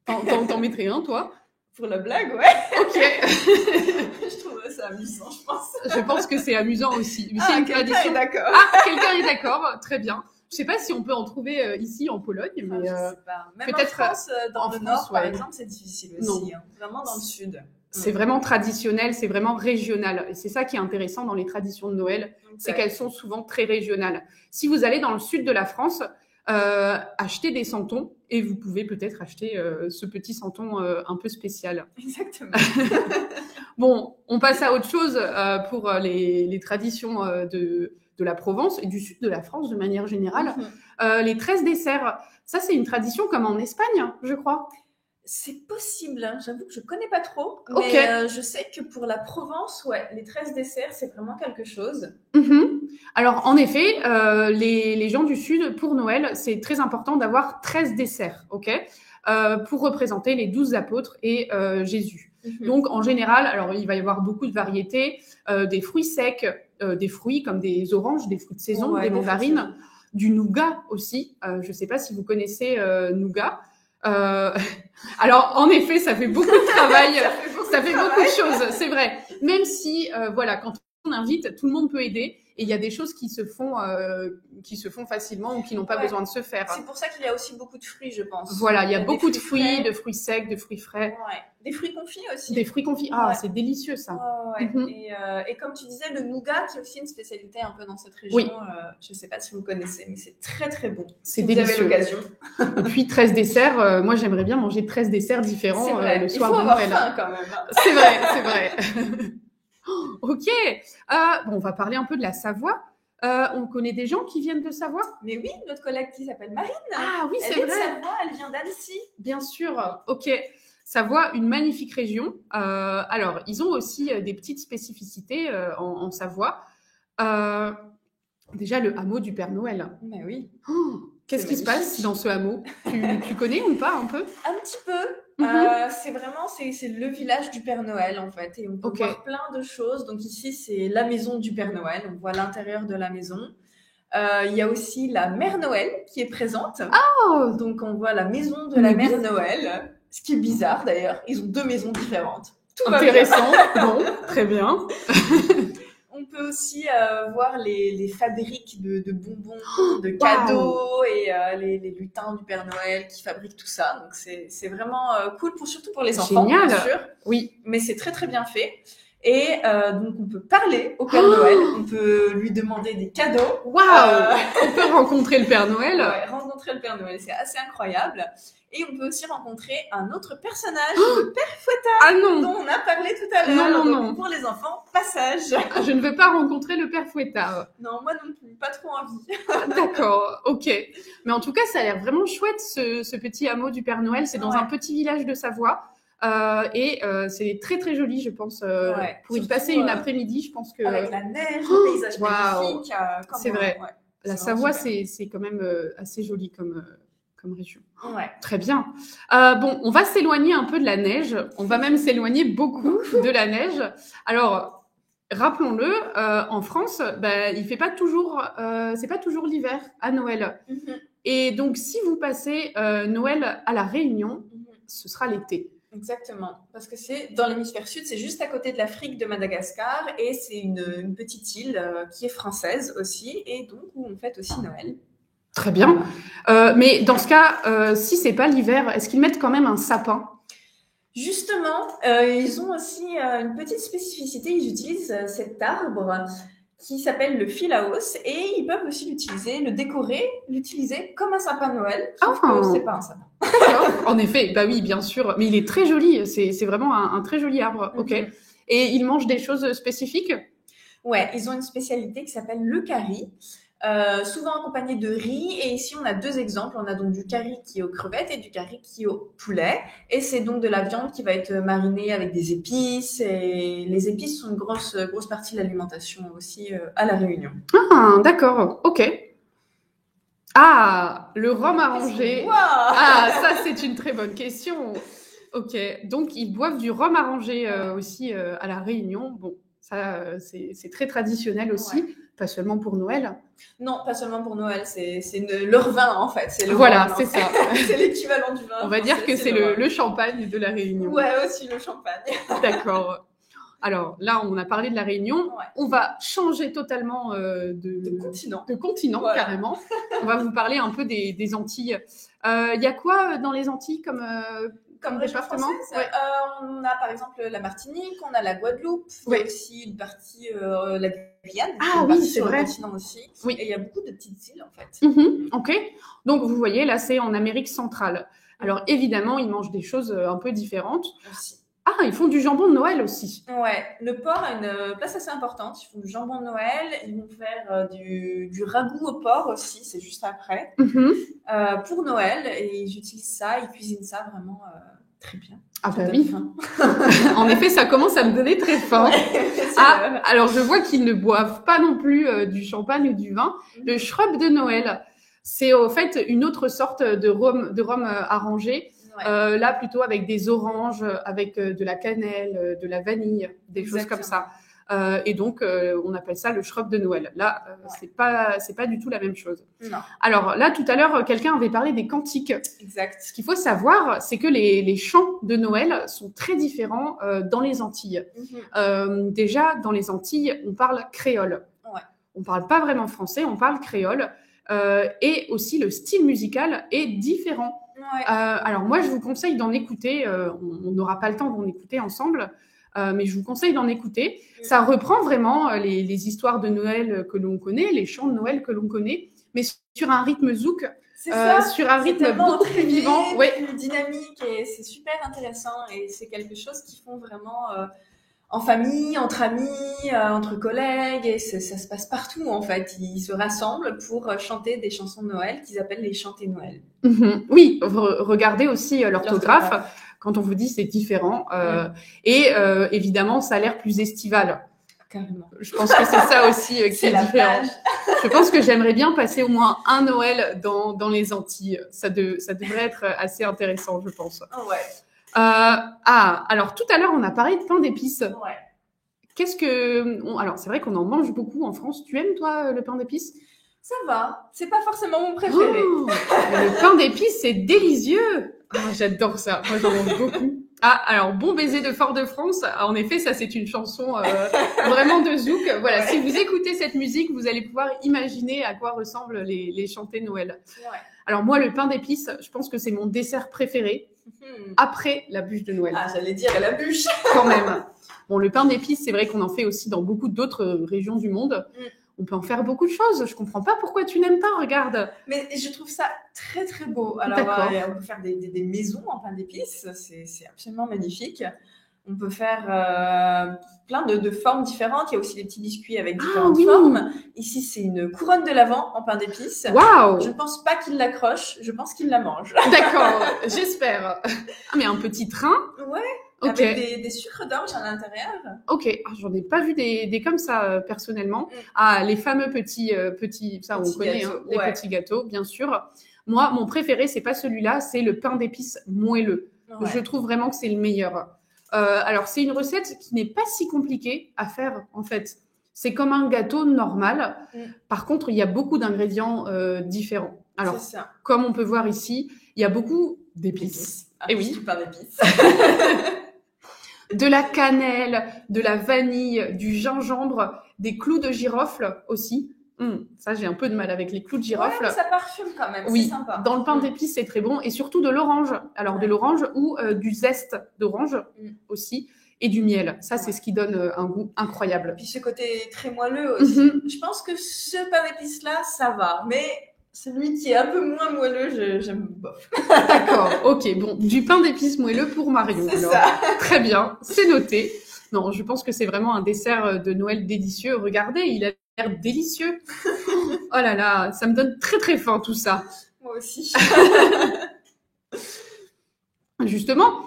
T'en mettrais un, toi? Pour la blague, ouais. Ok. Je trouve ça amusant, je pense. Je pense que c'est amusant aussi. C'est une tradition. D'accord. Quelqu'un est d'accord. Très bien. Je sais pas si on peut en trouver ici en Pologne, mais je sais pas. Même peut-être en France, dans le Nord, par exemple, c'est difficile aussi. Hein. Vraiment dans le Sud. C'est vraiment traditionnel, c'est vraiment régional. Et c'est ça qui est intéressant dans les traditions de Noël, c'est qu'elles sont souvent très régionales. Si vous allez dans le sud de la France, achetez des santons et vous pouvez peut-être acheter ce petit santon un peu spécial. Exactement. Bon, on passe à autre chose pour les traditions de la Provence et du sud de la France de manière générale. Les 13 desserts, ça c'est une tradition comme en Espagne, je crois. C'est possible, hein. J'avoue que je connais pas trop, Ok. mais je sais que pour la Provence, ouais, les 13 desserts, c'est vraiment quelque chose. Mhm. Alors, en effet, les gens du Sud, pour Noël, c'est très important d'avoir 13 desserts, ok, pour représenter les 12 apôtres et Jésus. Donc, en général, alors il va y avoir beaucoup de variétés, des fruits secs, des fruits comme des oranges, des fruits de saison, Ouais, des des fruits de mandarines, saison. du nougat aussi. Je ne sais pas si vous connaissez nougat. Euh, alors, en effet, ça fait beaucoup de travail, ça fait beaucoup de choses, c'est vrai. Même si, voilà, quand on invite, tout le monde peut aider. Et il y a des choses qui se font facilement ou qui n'ont pas Ouais. besoin de se faire. C'est pour ça qu'il y a aussi beaucoup de fruits, je pense. Voilà, il y a des beaucoup de fruits, frais. de fruits secs, de fruits frais, Ouais. Des fruits confits aussi. des fruits confits. Ah, Ouais. c'est délicieux ça. Ouais. Mhm. Et comme tu disais, le nougat, qui est aussi une spécialité un peu dans cette région. Oui. Je ne sais pas si vous connaissez, mais c'est très très bon. C'est si délicieux. Vous avez l'occasion. Et puis 13 desserts, moi j'aimerais bien manger 13 desserts différents le soir de Noël. Il faut avoir faim quand même. C'est vrai, c'est vrai. Ok. Bon, on va parler un peu de la Savoie. On connaît des gens qui viennent de Savoie? Mais oui, notre collègue qui s'appelle Marine. Ah oui, c'est Elle est de vrai. Savoie, elle vient d'Annecy. Bien sûr. Ok. Savoie, une magnifique région. Alors, ils ont aussi des petites spécificités en Savoie. Déjà, le hameau du Père Noël. Mais oui. Oh, qu'est-ce qui se passe magnifique. dans ce hameau? Tu connais ou pas un peu? Un petit peu. C'est vraiment c'est le village du Père Noël en fait, et on peut Ok. voir plein de choses. Donc ici c'est la maison du Père Noël, on voit l'intérieur de la maison. Il y a aussi la Mère Noël qui est présente. Oh, Donc on voit la maison de la Mère Noël, ce qui est bizarre d'ailleurs. Ils ont deux maisons différentes. Tout va bien. intéressant. Bon, très bien. On peut aussi voir les fabriques de bonbons, de cadeaux, et les lutins du Père Noël qui fabriquent tout ça. Donc c'est vraiment cool, surtout pour les enfants, Génial. bien sûr. Oui. Mais c'est très très bien fait. Et donc on peut parler au Père Noël, on peut lui demander des cadeaux. Waouh. On peut rencontrer le Père Noël. Ouais, rencontrer le Père Noël, c'est assez incroyable. Et on peut aussi rencontrer un autre personnage, le Père Fouettard, Ah non. dont on a parlé tout à l'heure. Non. Pour les enfants, passage. Je ne veux pas rencontrer le Père Fouettard. Non, moi non plus, pas trop envie. D'accord, ok. Mais en tout cas, ça a l'air vraiment chouette, ce petit hameau du Père Noël. C'est dans un petit village de Savoie. Et c'est très très joli, je pense. Pour y passer une après-midi, je pense que... Avec la neige, le paysage magnifique. C'est vrai. Ouais. La Savoie, c'est quand même assez joli comme région. Ouais. Très bien. Bon, on va s'éloigner un peu de la neige. On va même s'éloigner beaucoup de la neige. Alors, rappelons-le, en France, il fait pas toujours, c'est pas toujours l'hiver à Noël. Et donc, si vous passez Noël à La Réunion, ce sera l'été. Exactement, parce que c'est dans l'hémisphère sud, c'est juste à côté de l'Afrique de Madagascar, et c'est une petite île qui est française aussi, et donc où on fête aussi Noël. Très bien. Mais dans ce cas, si c'est pas l'hiver, est-ce qu'ils mettent quand même un sapin? Justement, ils ont aussi une petite spécificité, ils utilisent cet arbre qui s'appelle le Philaos, et ils peuvent aussi l'utiliser, le décorer, l'utiliser comme un sapin de Noël, sauf que c'est pas un sapin. D'accord, en effet, bah oui, bien sûr, mais il est très joli, c'est vraiment un très joli arbre, ok. Et ils mangent des choses spécifiques? Ouais, ils ont une spécialité qui s'appelle le curry, souvent accompagné de riz, et ici on a deux exemples, on a donc du curry qui est aux crevettes et du curry qui est au poulet, et c'est donc de la viande qui va être marinée avec des épices, et les épices sont une grosse partie de l'alimentation aussi à La Réunion. Ah, d'accord, ok. Ah, le rhum arrangé. Wow. Ah, ça c'est une très bonne question. Ok, donc ils boivent du rhum arrangé aussi à La Réunion. Bon, ça c'est très traditionnel aussi, pas seulement pour Noël. Non, pas seulement pour Noël, c'est leur vin en fait. C'est le voilà, rhum, c'est ça. C'est l'équivalent du vin. On va dire que c'est le champagne de La Réunion. Ouais, aussi le champagne. D'accord. Alors là, on a parlé de La Réunion. Ouais. On va changer totalement de continent voilà. Carrément. On va vous parler un peu des Antilles. Il y a quoi dans les Antilles comme département? On a par exemple la Martinique, on a la Guadeloupe, il y a aussi une partie la Guyane, ah oui, c'est vrai. Le continent aussi. Oui. Et il y a beaucoup de petites îles en fait. Ok. Donc vous voyez, là c'est en Amérique centrale. Alors évidemment, ils mangent des choses un peu différentes. Aussi. Ah, ils font du jambon de Noël aussi. Ouais, le porc a une place assez importante. Ils font du jambon de Noël, ils vont faire du ragoût au porc aussi, c'est juste après, pour Noël. Et ils utilisent ça, ils cuisinent ça vraiment Très bien. Ah Ça bah donne oui. faim. En effet, ça commence à me donner très faim. Ah, alors je vois qu'ils ne boivent pas non plus du champagne ou du vin. Le shrub de Noël, c'est au fait une autre sorte de rhum arrangé. Ouais. Là, plutôt avec des oranges, avec de la cannelle, de la vanille, des choses comme ça. Et donc, on appelle ça le shrub de Noël. Là, c'est pas du tout la même chose. Non. Alors là, tout à l'heure, quelqu'un avait parlé des cantiques. Exact. Ce qu'il faut savoir, c'est que les chants de Noël sont très différents dans les Antilles. Déjà, dans les Antilles, on parle créole. Ouais. On parle pas vraiment français, on parle créole. Et aussi, le style musical est différent. Ouais. Alors moi, je vous conseille d'en écouter. On n'aura pas le temps d'en écouter ensemble. Mais je vous conseille d'en écouter. Ça reprend vraiment les histoires de Noël que l'on connaît, les chants de Noël que l'on connaît, mais sur un rythme zouk, sur un rythme beaucoup plus vivant, plus dynamique, et c'est super intéressant, et c'est quelque chose qu'ils font vraiment en famille, entre amis, entre collègues, et ça se passe partout en fait. Ils se rassemblent pour chanter des chansons de Noël qu'ils appellent les chantés Noël. Oui, regardez aussi l'orthographe. Quand on vous dit c'est différent. Et évidemment, ça a l'air plus estival. Carrément. Je pense que c'est ça aussi qui est différent. Je pense que j'aimerais bien passer au moins un Noël dans les Antilles. Ça devrait être assez intéressant, je pense. Ouais. Alors tout à l'heure, on a parlé de pain d'épices. Ouais. Qu'est-ce que... Alors, c'est vrai qu'on en mange beaucoup en France. Tu aimes, toi, le pain d'épices ? Ça va. C'est pas forcément mon préféré. Oh, le pain d'épices, c'est délicieux. J'adore ça. Moi, j'en mange beaucoup. Alors, Bon baiser de Fort-de-France. En effet, ça, c'est une chanson vraiment de zouk. Voilà, si vous écoutez cette musique, vous allez pouvoir imaginer à quoi ressemblent les chantés Noël. Ouais. Alors, moi, le pain d'épices, je pense que c'est mon dessert préféré après la bûche de Noël. Ah, j'allais dire la bûche. Quand même. Bon, le pain d'épices, c'est vrai qu'on en fait aussi dans beaucoup d'autres régions du monde. On peut en faire beaucoup de choses. Je comprends pas pourquoi tu n'aimes pas, regarde. Mais je trouve ça très, très beau. Alors, on peut faire des maisons en pain d'épices. C'est absolument magnifique. On peut faire plein de formes différentes. Il y a aussi des petits biscuits avec différentes formes. Ici, c'est une couronne de l'Avent en pain d'épices. Waouh! Je ne pense pas qu'il l'accroche. Je pense qu'il la mange. D'accord, j'espère. Mais un petit train? Ouais. Okay. Avec des sucres d'orge à l'intérieur. Ok, j'en ai pas vu des comme ça personnellement. Les fameux petits, ça on connaît, les petits gâteaux, bien sûr. Moi, mon préféré, c'est pas celui-là, c'est le pain d'épices moelleux. Ouais. Je trouve vraiment que c'est le meilleur. Alors, c'est une recette qui n'est pas si compliquée à faire, en fait. C'est comme un gâteau normal. Par contre, il y a beaucoup d'ingrédients différents. Alors, comme on peut voir ici, il y a beaucoup d'épices. Et oui, du pain d'épices. De la cannelle, de la vanille, du gingembre, des clous de girofle aussi. Ça, j'ai un peu de mal avec les clous de girofle. Ouais, ça parfume quand même, oui, c'est sympa. Dans le pain d'épices, c'est très bon. Et surtout de l'orange. Alors, de l'orange ou du zeste d'orange aussi. Et du miel. Ça, c'est ce qui donne un goût incroyable. Puis ce côté très moelleux aussi. Je pense que ce pain d'épices-là, ça va. Mais celui qui est un peu moins moelleux, j'aime bof. D'accord, ok. Bon, du pain d'épices moelleux pour Marion. C'est ça. Très bien, c'est noté. Non, je pense que c'est vraiment un dessert de Noël délicieux. Regardez, il a l'air délicieux. Oh là là, ça me donne très très faim tout ça. Moi aussi. Justement,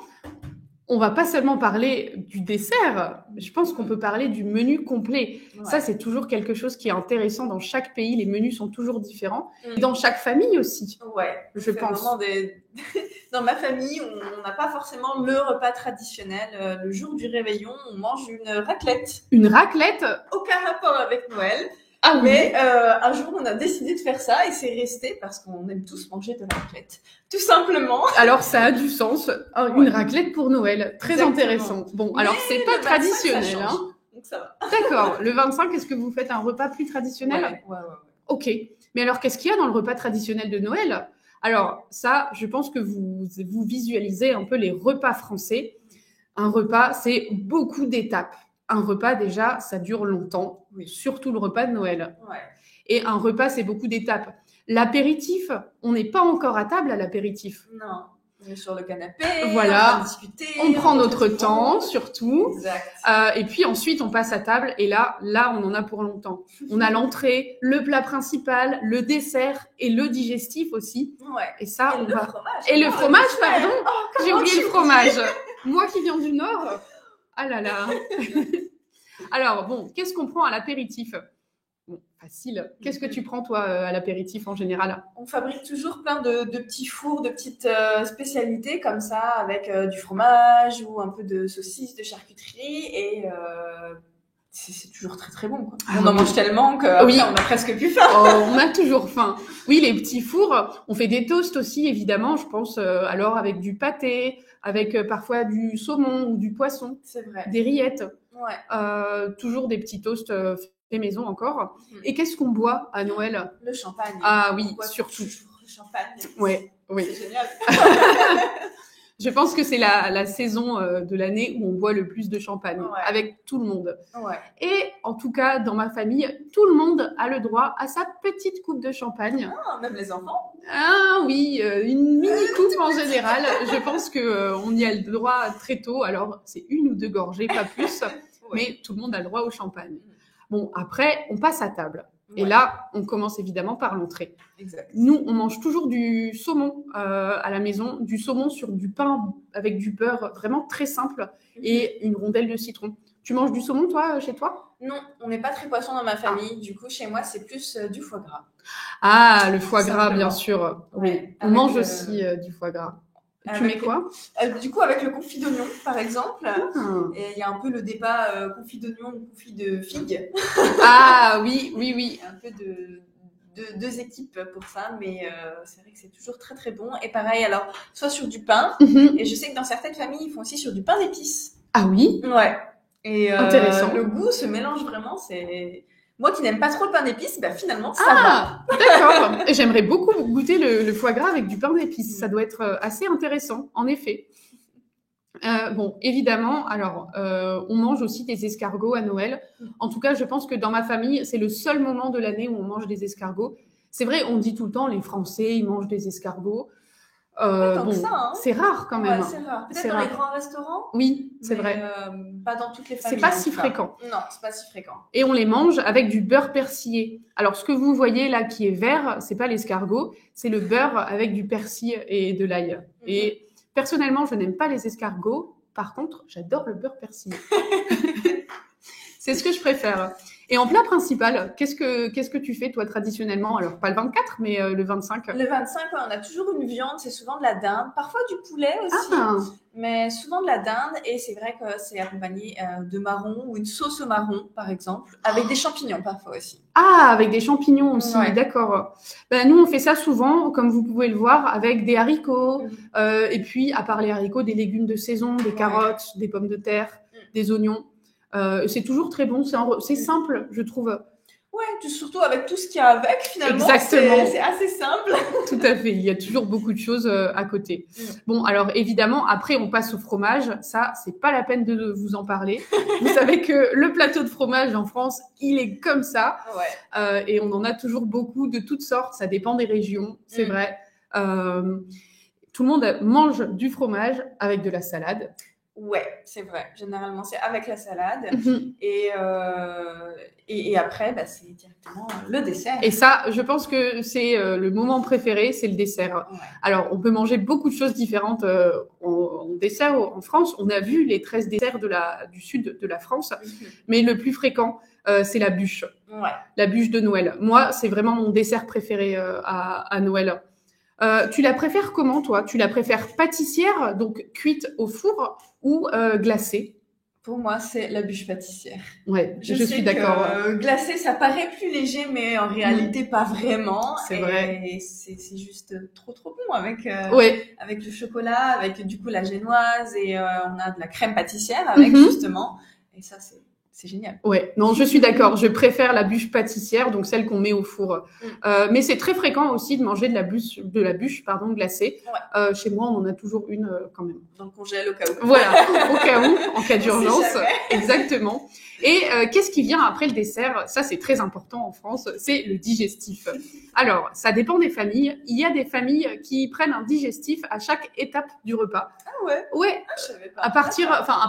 on va pas seulement parler du dessert, je pense qu'on peut parler du menu complet. Ouais. Ça, c'est toujours quelque chose qui est intéressant dans chaque pays. Les menus sont toujours différents. Et dans chaque famille aussi. Ouais, je pense. Dans ma famille, on n'a pas forcément le repas traditionnel. Le jour du réveillon, on mange une raclette. Une raclette ? Aucun rapport avec Noël. Ah oui. Mais un jour, on a décidé de faire ça et c'est resté parce qu'on aime tous manger de la raclette. Tout simplement. Alors, ça a du sens. Une raclette pour Noël. Très intéressant. Bon, alors, c'est pas traditionnel. Ça donc, ça va. D'accord. Le 25, est-ce que vous faites un repas plus traditionnel ? Ouais. Ok. Mais alors, qu'est-ce qu'il y a dans le repas traditionnel de Noël ? Alors, ça, je pense que vous visualisez un peu les repas français. Un repas, c'est beaucoup d'étapes. Un repas, déjà, ça dure longtemps, surtout le repas de Noël. Ouais. Et un repas, c'est beaucoup d'étapes. L'apéritif, on n'est pas encore à table à l'apéritif. Non. On est sur le canapé, voilà. on va discuter. On prend notre temps, surtout. Exact. Et puis ensuite, on passe à table. Et là, on en a pour longtemps. On a l'entrée, le plat principal, le dessert et le digestif aussi. Ouais. Et ça, et on le va... fromage. Et le fromage, pardon. Oh, J'ai oublié le fromage. Moi qui viens du Nord. Ah là là. Alors, bon, qu'est-ce qu'on prend à l'apéritif? Bon, facile. Qu'est-ce que tu prends, toi, à l'apéritif en général? On fabrique toujours plein de petits fours, de petites spécialités comme ça, avec du fromage ou un peu de saucisses, de charcuterie. Et c'est toujours très très bon, quoi. On en mange tellement qu'après, oui. on a presque plus faim. Oh, on a toujours faim. Oui, les petits fours. On fait des toasts aussi, évidemment, je pense, alors avec du pâté, avec parfois du saumon ou du poisson. C'est vrai. Des rillettes. Ouais. Toujours des petits toasts faits maison encore. Et qu'est-ce qu'on boit à Noël? Le champagne. Ah oui, surtout. Le champagne. Ouais, oui. C'est génial. Je pense que c'est la saison de l'année où on boit le plus de champagne, avec tout le monde. Ouais. Et en tout cas, dans ma famille, tout le monde a le droit à sa petite coupe de champagne. Ah, même les enfants. Ah oui, une mini-coupe en général. Je pense qu'on y a le droit très tôt. Alors, c'est 1 ou 2 gorgées, pas plus. Mais tout le monde a le droit au champagne. Bon, après, on passe à table. Et là, on commence évidemment par l'entrée. Exact. Nous, on mange toujours du saumon à la maison, du saumon sur du pain avec du beurre, vraiment très simple, et une rondelle de citron. Tu manges du saumon, toi, chez toi? Non, on n'est pas très poisson dans ma famille. Du coup, chez moi, c'est plus du foie gras. Ah, le foie gras, bien sûr. Oui, on mange aussi du foie gras. Tu mets quoi? Du coup, avec le confit d'oignon, par exemple. Et il y a un peu le débat confit d'oignon ou confit de figue. Ah oui, oui, oui. Il y a un peu de 2 équipes pour ça, mais c'est vrai que c'est toujours très très bon. Et pareil, alors, soit sur du pain, et je sais que dans certaines familles, ils font aussi sur du pain d'épices. Ah oui? Ouais. Et intéressant. Le goût se mélange vraiment, c'est... Moi qui n'aime pas trop le pain d'épices, bah finalement, ça va. D'accord. J'aimerais beaucoup goûter le foie gras avec du pain d'épices. Ça doit être assez intéressant, en effet. Bon, évidemment, alors, on mange aussi des escargots à Noël. En tout cas, je pense que dans ma famille, c'est le seul moment de l'année où on mange des escargots. C'est vrai, on dit tout le temps, les Français, ils mangent des escargots. Pas tant que ça, hein. C'est rare quand même. Ouais, c'est rare. Peut-être dans les grands restaurants. Oui, c'est vrai. Pas dans toutes les familles. C'est pas si fréquent. Non, c'est pas si fréquent. Et on les mange avec du beurre persillé. Alors, ce que vous voyez là qui est vert, c'est pas l'escargot, c'est le beurre avec du persil et de l'ail. Et personnellement, je n'aime pas les escargots. Par contre, j'adore le beurre persillé. C'est ce que je préfère. Et en plat principal, qu'est-ce que tu fais, toi, traditionnellement? Alors, pas le 24, mais le 25. Le 25, on a toujours une viande, c'est souvent de la dinde. Parfois du poulet aussi, mais souvent de la dinde. Et c'est vrai que c'est accompagné de marron ou une sauce au marron, par exemple, avec des champignons parfois aussi. Ah, avec des champignons aussi, d'accord. Ben, nous, on fait ça souvent, comme vous pouvez le voir, avec des haricots. Et puis, à part les haricots, des légumes de saison, des carottes, des pommes de terre, des oignons. C'est toujours très bon, c'est simple, je trouve. Ouais, surtout avec tout ce qu'il y a avec, finalement. Exactement. C'est assez simple. Tout à fait, il y a toujours beaucoup de choses à côté. Bon, alors évidemment, après on passe au fromage. Ça, c'est pas la peine de vous en parler. Vous savez que le plateau de fromage en France, il est comme ça. Et on en a toujours beaucoup de toutes sortes. Ça dépend des régions, c'est vrai. Tout le monde mange du fromage avec de la salade. Ouais, c'est vrai. Généralement, c'est avec la salade. Et après, bah, c'est directement le dessert. Et ça, je pense que c'est le moment préféré, c'est le dessert. Alors, on peut manger beaucoup de choses différentes en dessert en France. On a vu les 13 desserts du sud de la France. Mais le plus fréquent, c'est la bûche. La bûche de Noël. Moi, c'est vraiment mon dessert préféré à Noël. Tu la préfères comment, toi? Tu la préfères pâtissière, donc cuite au four, ou glacée? Pour moi, c'est la bûche pâtissière. Ouais, je suis d'accord. Glacée, ça paraît plus léger, mais en réalité, pas vraiment. C'est vrai. Et c'est juste trop bon avec le chocolat, avec du coup la génoise, et on a de la crème pâtissière avec justement. Et ça, c'est génial. Ouais, non, je suis d'accord. Je préfère la bûche pâtissière, donc celle qu'on met au four. Mais c'est très fréquent aussi de manger de la bûche glacée. Chez moi, on en a toujours une quand même. Dans le congèle au cas où. Voilà, au cas où, en cas d'urgence. Exactement. Et qu'est-ce qui vient après le dessert? Ça, c'est très important en France, c'est le digestif. Alors, ça dépend des familles. Il y a des familles qui prennent un digestif à chaque étape du repas. Ah ouais? Ouais, Je savais pas. à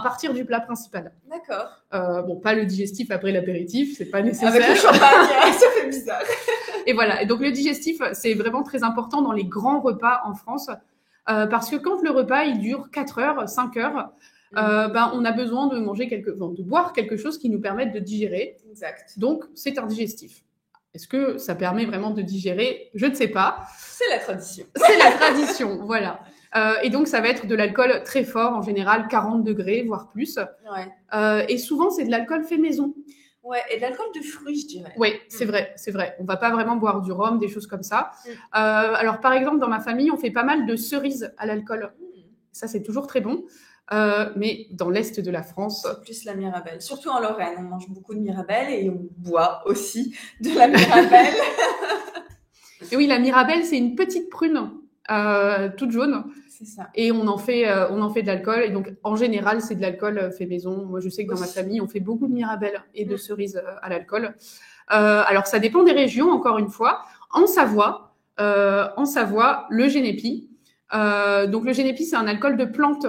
partir du plat principal. D'accord. Bon, pas le digestif après l'apéritif, c'est pas nécessaire. Avec le champagne, ça fait bizarre. Et voilà. Et donc, le digestif, c'est vraiment très important dans les grands repas en France. Parce que quand le repas, il dure 4 heures, 5 heures, on a besoin de boire quelque chose qui nous permette de digérer. Exact. Donc, c'est un digestif. Est-ce que ça permet vraiment de digérer? Je ne sais pas. C'est la tradition. C'est la tradition, voilà. Et donc, ça va être de l'alcool très fort, en général 40 degrés, voire plus. Ouais. Et souvent, c'est de l'alcool fait maison. Ouais, et de l'alcool de fruits, je dirais. Oui, c'est vrai. On va pas vraiment boire du rhum, des choses comme ça. Alors, par exemple, dans ma famille, on fait pas mal de cerises à l'alcool. Ça, c'est toujours très bon. Mais dans l'est de la France... C'est plus la Mirabelle. Surtout en Lorraine, on mange beaucoup de Mirabelle et on boit aussi de la Mirabelle. Et oui, la Mirabelle, c'est une petite prune toute jaune. C'est ça. Et on en fait de l'alcool. Et donc, en général, c'est de l'alcool fait maison. Moi, je sais que dans ma famille, on fait beaucoup de Mirabelle et de cerises à l'alcool. Alors, ça dépend des régions, encore une fois. En Savoie, le génépi. Donc, le génépi, c'est un alcool de plante.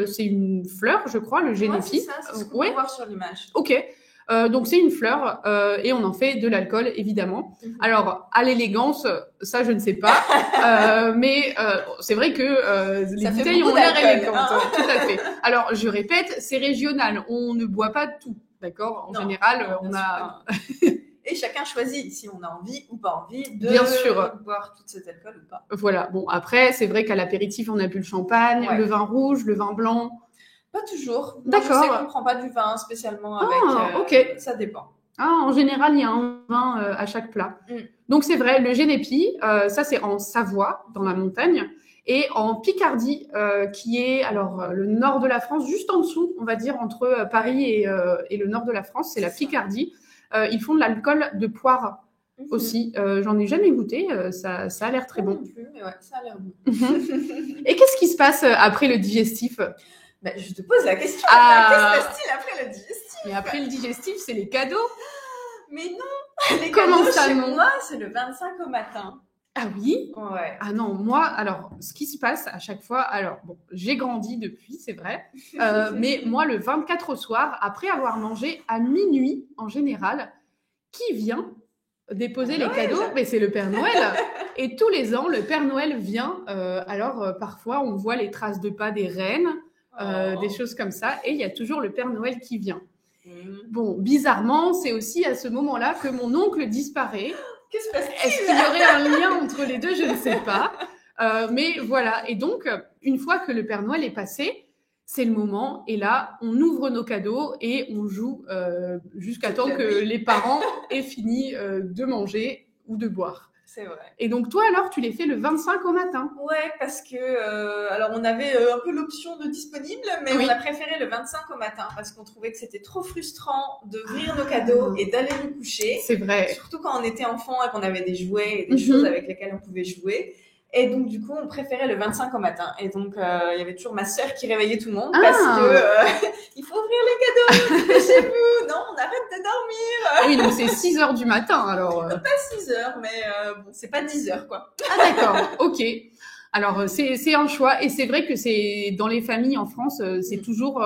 C'est une fleur, je crois, le génépi. Ouais, c'est ça, c'est ce qu'on peut voir sur l'image. Ok. Donc, c'est une fleur et on en fait de l'alcool, évidemment. Alors, à l'élégance, ça, je ne sais pas. Mais c'est vrai que les bouteilles ont l'air élégantes. Tout à fait. Alors, je répète, c'est régional. On ne boit pas tout, d'accord? En général, on a... Et chacun choisit si on a envie ou pas envie de boire tout cet alcool ou pas. Voilà. Bon, après, c'est vrai qu'à l'apéritif, on a bu le champagne, le vin rouge, le vin blanc. Pas toujours. D'accord. Moi, je sais qu'on ne prend pas du vin spécialement avec... ok. Ça dépend. En général, il y a un vin à chaque plat. Donc, c'est vrai, le génépi, ça, c'est en Savoie, dans la montagne. Et en Picardie, qui est alors le nord de la France, juste en dessous, on va dire, entre Paris et le nord de la France, c'est la Picardie. Ils font de l'alcool de poire aussi. J'en ai jamais goûté. Ça a l'air très bon. Non plus, mais ouais, ça a l'air bon. Et qu'est-ce qui se passe après le digestif? Je te pose la question. Qu'est-ce qui se passe après le digestif? Et après le digestif, c'est les cadeaux. Mais non. Les Comment cadeaux, ça, chez non? moi, c'est le 25 au matin. Ah oui? Ouais. Ah non, moi, alors, ce qui se passe à chaque fois, alors, bon, j'ai grandi depuis, c'est vrai, mais moi, le 24 au soir, après avoir mangé à minuit, en général, qui vient déposer les cadeaux? Mais c'est le Père Noël. Et tous les ans, le Père Noël vient. Alors, parfois, on voit les traces de pas des reines, des choses comme ça, et il y a toujours le Père Noël qui vient. Bon, bizarrement, c'est aussi à ce moment-là que mon oncle disparaît. Qu'est-ce qui se passe? Est-ce qu'il y aurait un lien entre les deux? Je ne sais pas. Mais voilà. Et donc, une fois que le Père Noël est passé, c'est le moment. Et là, on ouvre nos cadeaux et on joue jusqu'à temps que les parents aient fini de manger ou de boire. C'est vrai. Et donc, toi, alors, tu les fais le 25 au matin? Ouais, parce que, alors, on avait un peu l'option de disponible, mais on a préféré le 25 au matin parce qu'on trouvait que c'était trop frustrant d'ouvrir nos cadeaux et d'aller nous coucher. C'est vrai. Surtout quand on était enfant et qu'on avait des jouets et des choses avec lesquelles on pouvait jouer. Et donc, du coup, on préférait le 25 au matin. Et donc, il y avait toujours ma sœur qui réveillait tout le monde parce que il faut ouvrir les cadeaux, dépêchez-vous. Non, on arrête de dormir. Oui, donc c'est 6 heures du matin, alors. Pas 6 heures, mais bon, c'est pas 10 heures, quoi. Ah, d'accord. Ok. Alors, c'est un choix. Et c'est vrai que c'est dans les familles en France, c'est toujours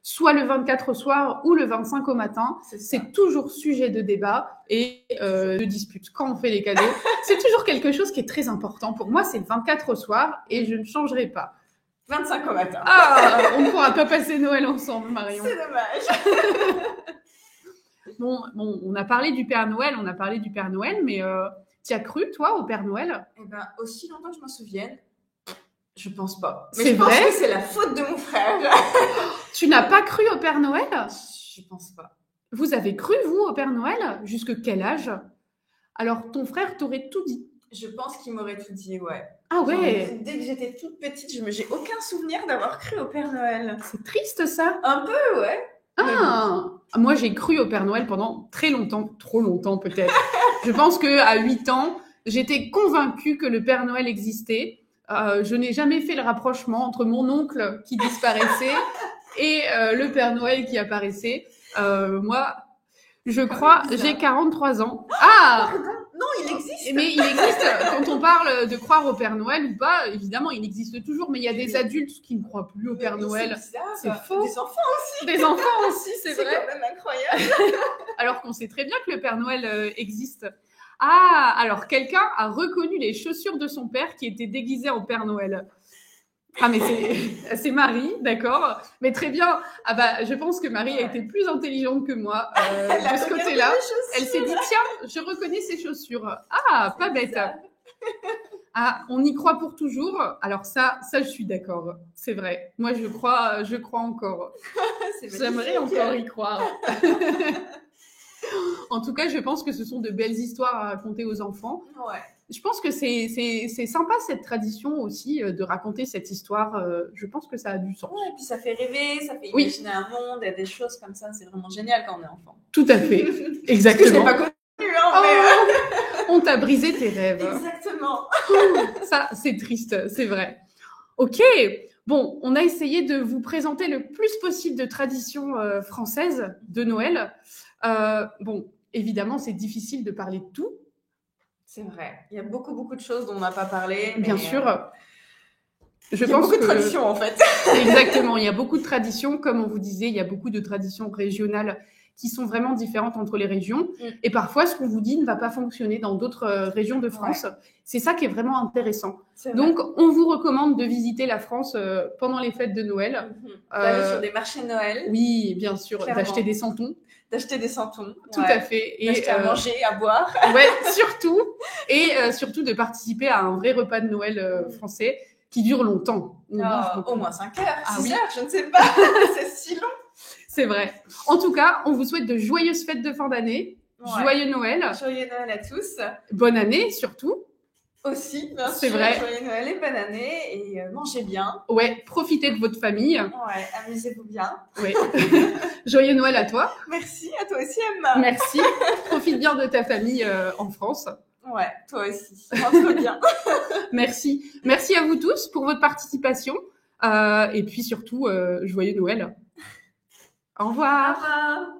soit le 24 au soir ou le 25 au matin. C'est toujours sujet de débat et de dispute. Quand on fait les cadeaux, c'est toujours quelque chose qui est très important. Pour moi, c'est le 24 au soir et je ne changerai pas. 25 au matin. Ah, on ne pourra pas passer Noël ensemble, Marion. C'est dommage. Bon, on a parlé du Père Noël, mais tu as cru, toi, au Père Noël? Eh ben, aussi longtemps que je m'en souvienne, je pense pas. Mais c'est vrai? Je pense que c'est la faute de mon frère. Tu n'as pas cru au Père Noël? Je pense pas. Vous avez cru, vous, au Père Noël? Jusque quel âge? Alors, ton frère t'aurait tout dit? Je pense qu'il m'aurait tout dit, ouais. Ah ouais? Dès que j'étais toute petite, j'ai aucun souvenir d'avoir cru au Père Noël. C'est triste, ça. Un peu, ouais. Ah, moi, j'ai cru au Père Noël pendant très longtemps, trop longtemps peut-être. Je pense qu'à 8 ans, j'étais convaincue que le Père Noël existait. Je n'ai jamais fait le rapprochement entre mon oncle qui disparaissait et le Père Noël qui apparaissait. Moi, je crois, j'ai 43 ans. Ah! Non, il existe. Mais il existe, quand on parle de croire au Père Noël ou pas, évidemment, il existe toujours, mais il y a des adultes qui ne croient plus au Père Noël. C'est faux. Des enfants aussi. Des enfants aussi, c'est vrai. C'est quand même incroyable. Alors qu'on sait très bien que le Père Noël existe. Ah, alors quelqu'un a reconnu les chaussures de son père qui étaient déguisées en Père Noël. Ah, mais c'est Marie, d'accord. Mais très bien. Ah bah, je pense que Marie a été plus intelligente que moi de ce côté-là. Elle s'est dit, tiens, je reconnais ces chaussures. Ah, pas bête. Ah, on y croit pour toujours. Alors ça, je suis d'accord. C'est vrai. Moi, je crois encore. J'aimerais encore y croire. En tout cas, je pense que ce sont de belles histoires à raconter aux enfants. Ouais. Je pense que c'est sympa cette tradition aussi de raconter cette histoire. Je pense que ça a du sens. Ouais, et puis ça fait rêver, ça fait imaginer un monde et des choses comme ça. C'est vraiment génial quand on est enfant. Tout à fait. Exactement. Je n'ai pas connu, hein, mais... On t'a brisé tes rêves. Exactement. Ça, c'est triste, c'est vrai. Ok. Bon, on a essayé de vous présenter le plus possible de traditions françaises de Noël. Bon, évidemment, c'est difficile de parler de tout. C'est vrai. Il y a beaucoup de choses dont on n'a pas parlé. Bien sûr. Il y a beaucoup de traditions, en fait. Exactement. Il y a beaucoup de traditions. Comme on vous disait, il y a beaucoup de traditions régionales qui sont vraiment différentes entre les régions. Et parfois, ce qu'on vous dit ne va pas fonctionner dans d'autres régions de France. Ouais. C'est ça qui est vraiment intéressant. Donc, on vous recommande de visiter la France pendant les fêtes de Noël. D'aller sur des marchés de Noël. Oui, bien sûr. D'acheter des santons. D'acheter des santons. Tout à fait. Et d'acheter à manger, à boire. Ouais, surtout. Et surtout de participer à un vrai repas de Noël français qui dure longtemps. Au moins 5 heures, 6 heures, je ne sais pas. C'est si long. C'est vrai. En tout cas, on vous souhaite de joyeuses fêtes de fin d'année. Ouais. Joyeux Noël. Joyeux Noël à tous. Bonne année, surtout. Aussi, bien sûr. C'est vrai. Joyeux Noël et bonne année. Et mangez bien. Ouais, profitez de votre famille. Ouais, amusez-vous bien. Ouais. Joyeux Noël à toi. Merci, à toi aussi, Emma. Merci. Profite bien de ta famille en France. Ouais, toi aussi. Rentre bien. Merci. Merci à vous tous pour votre participation. Et puis surtout, joyeux Noël. Au revoir. Au revoir.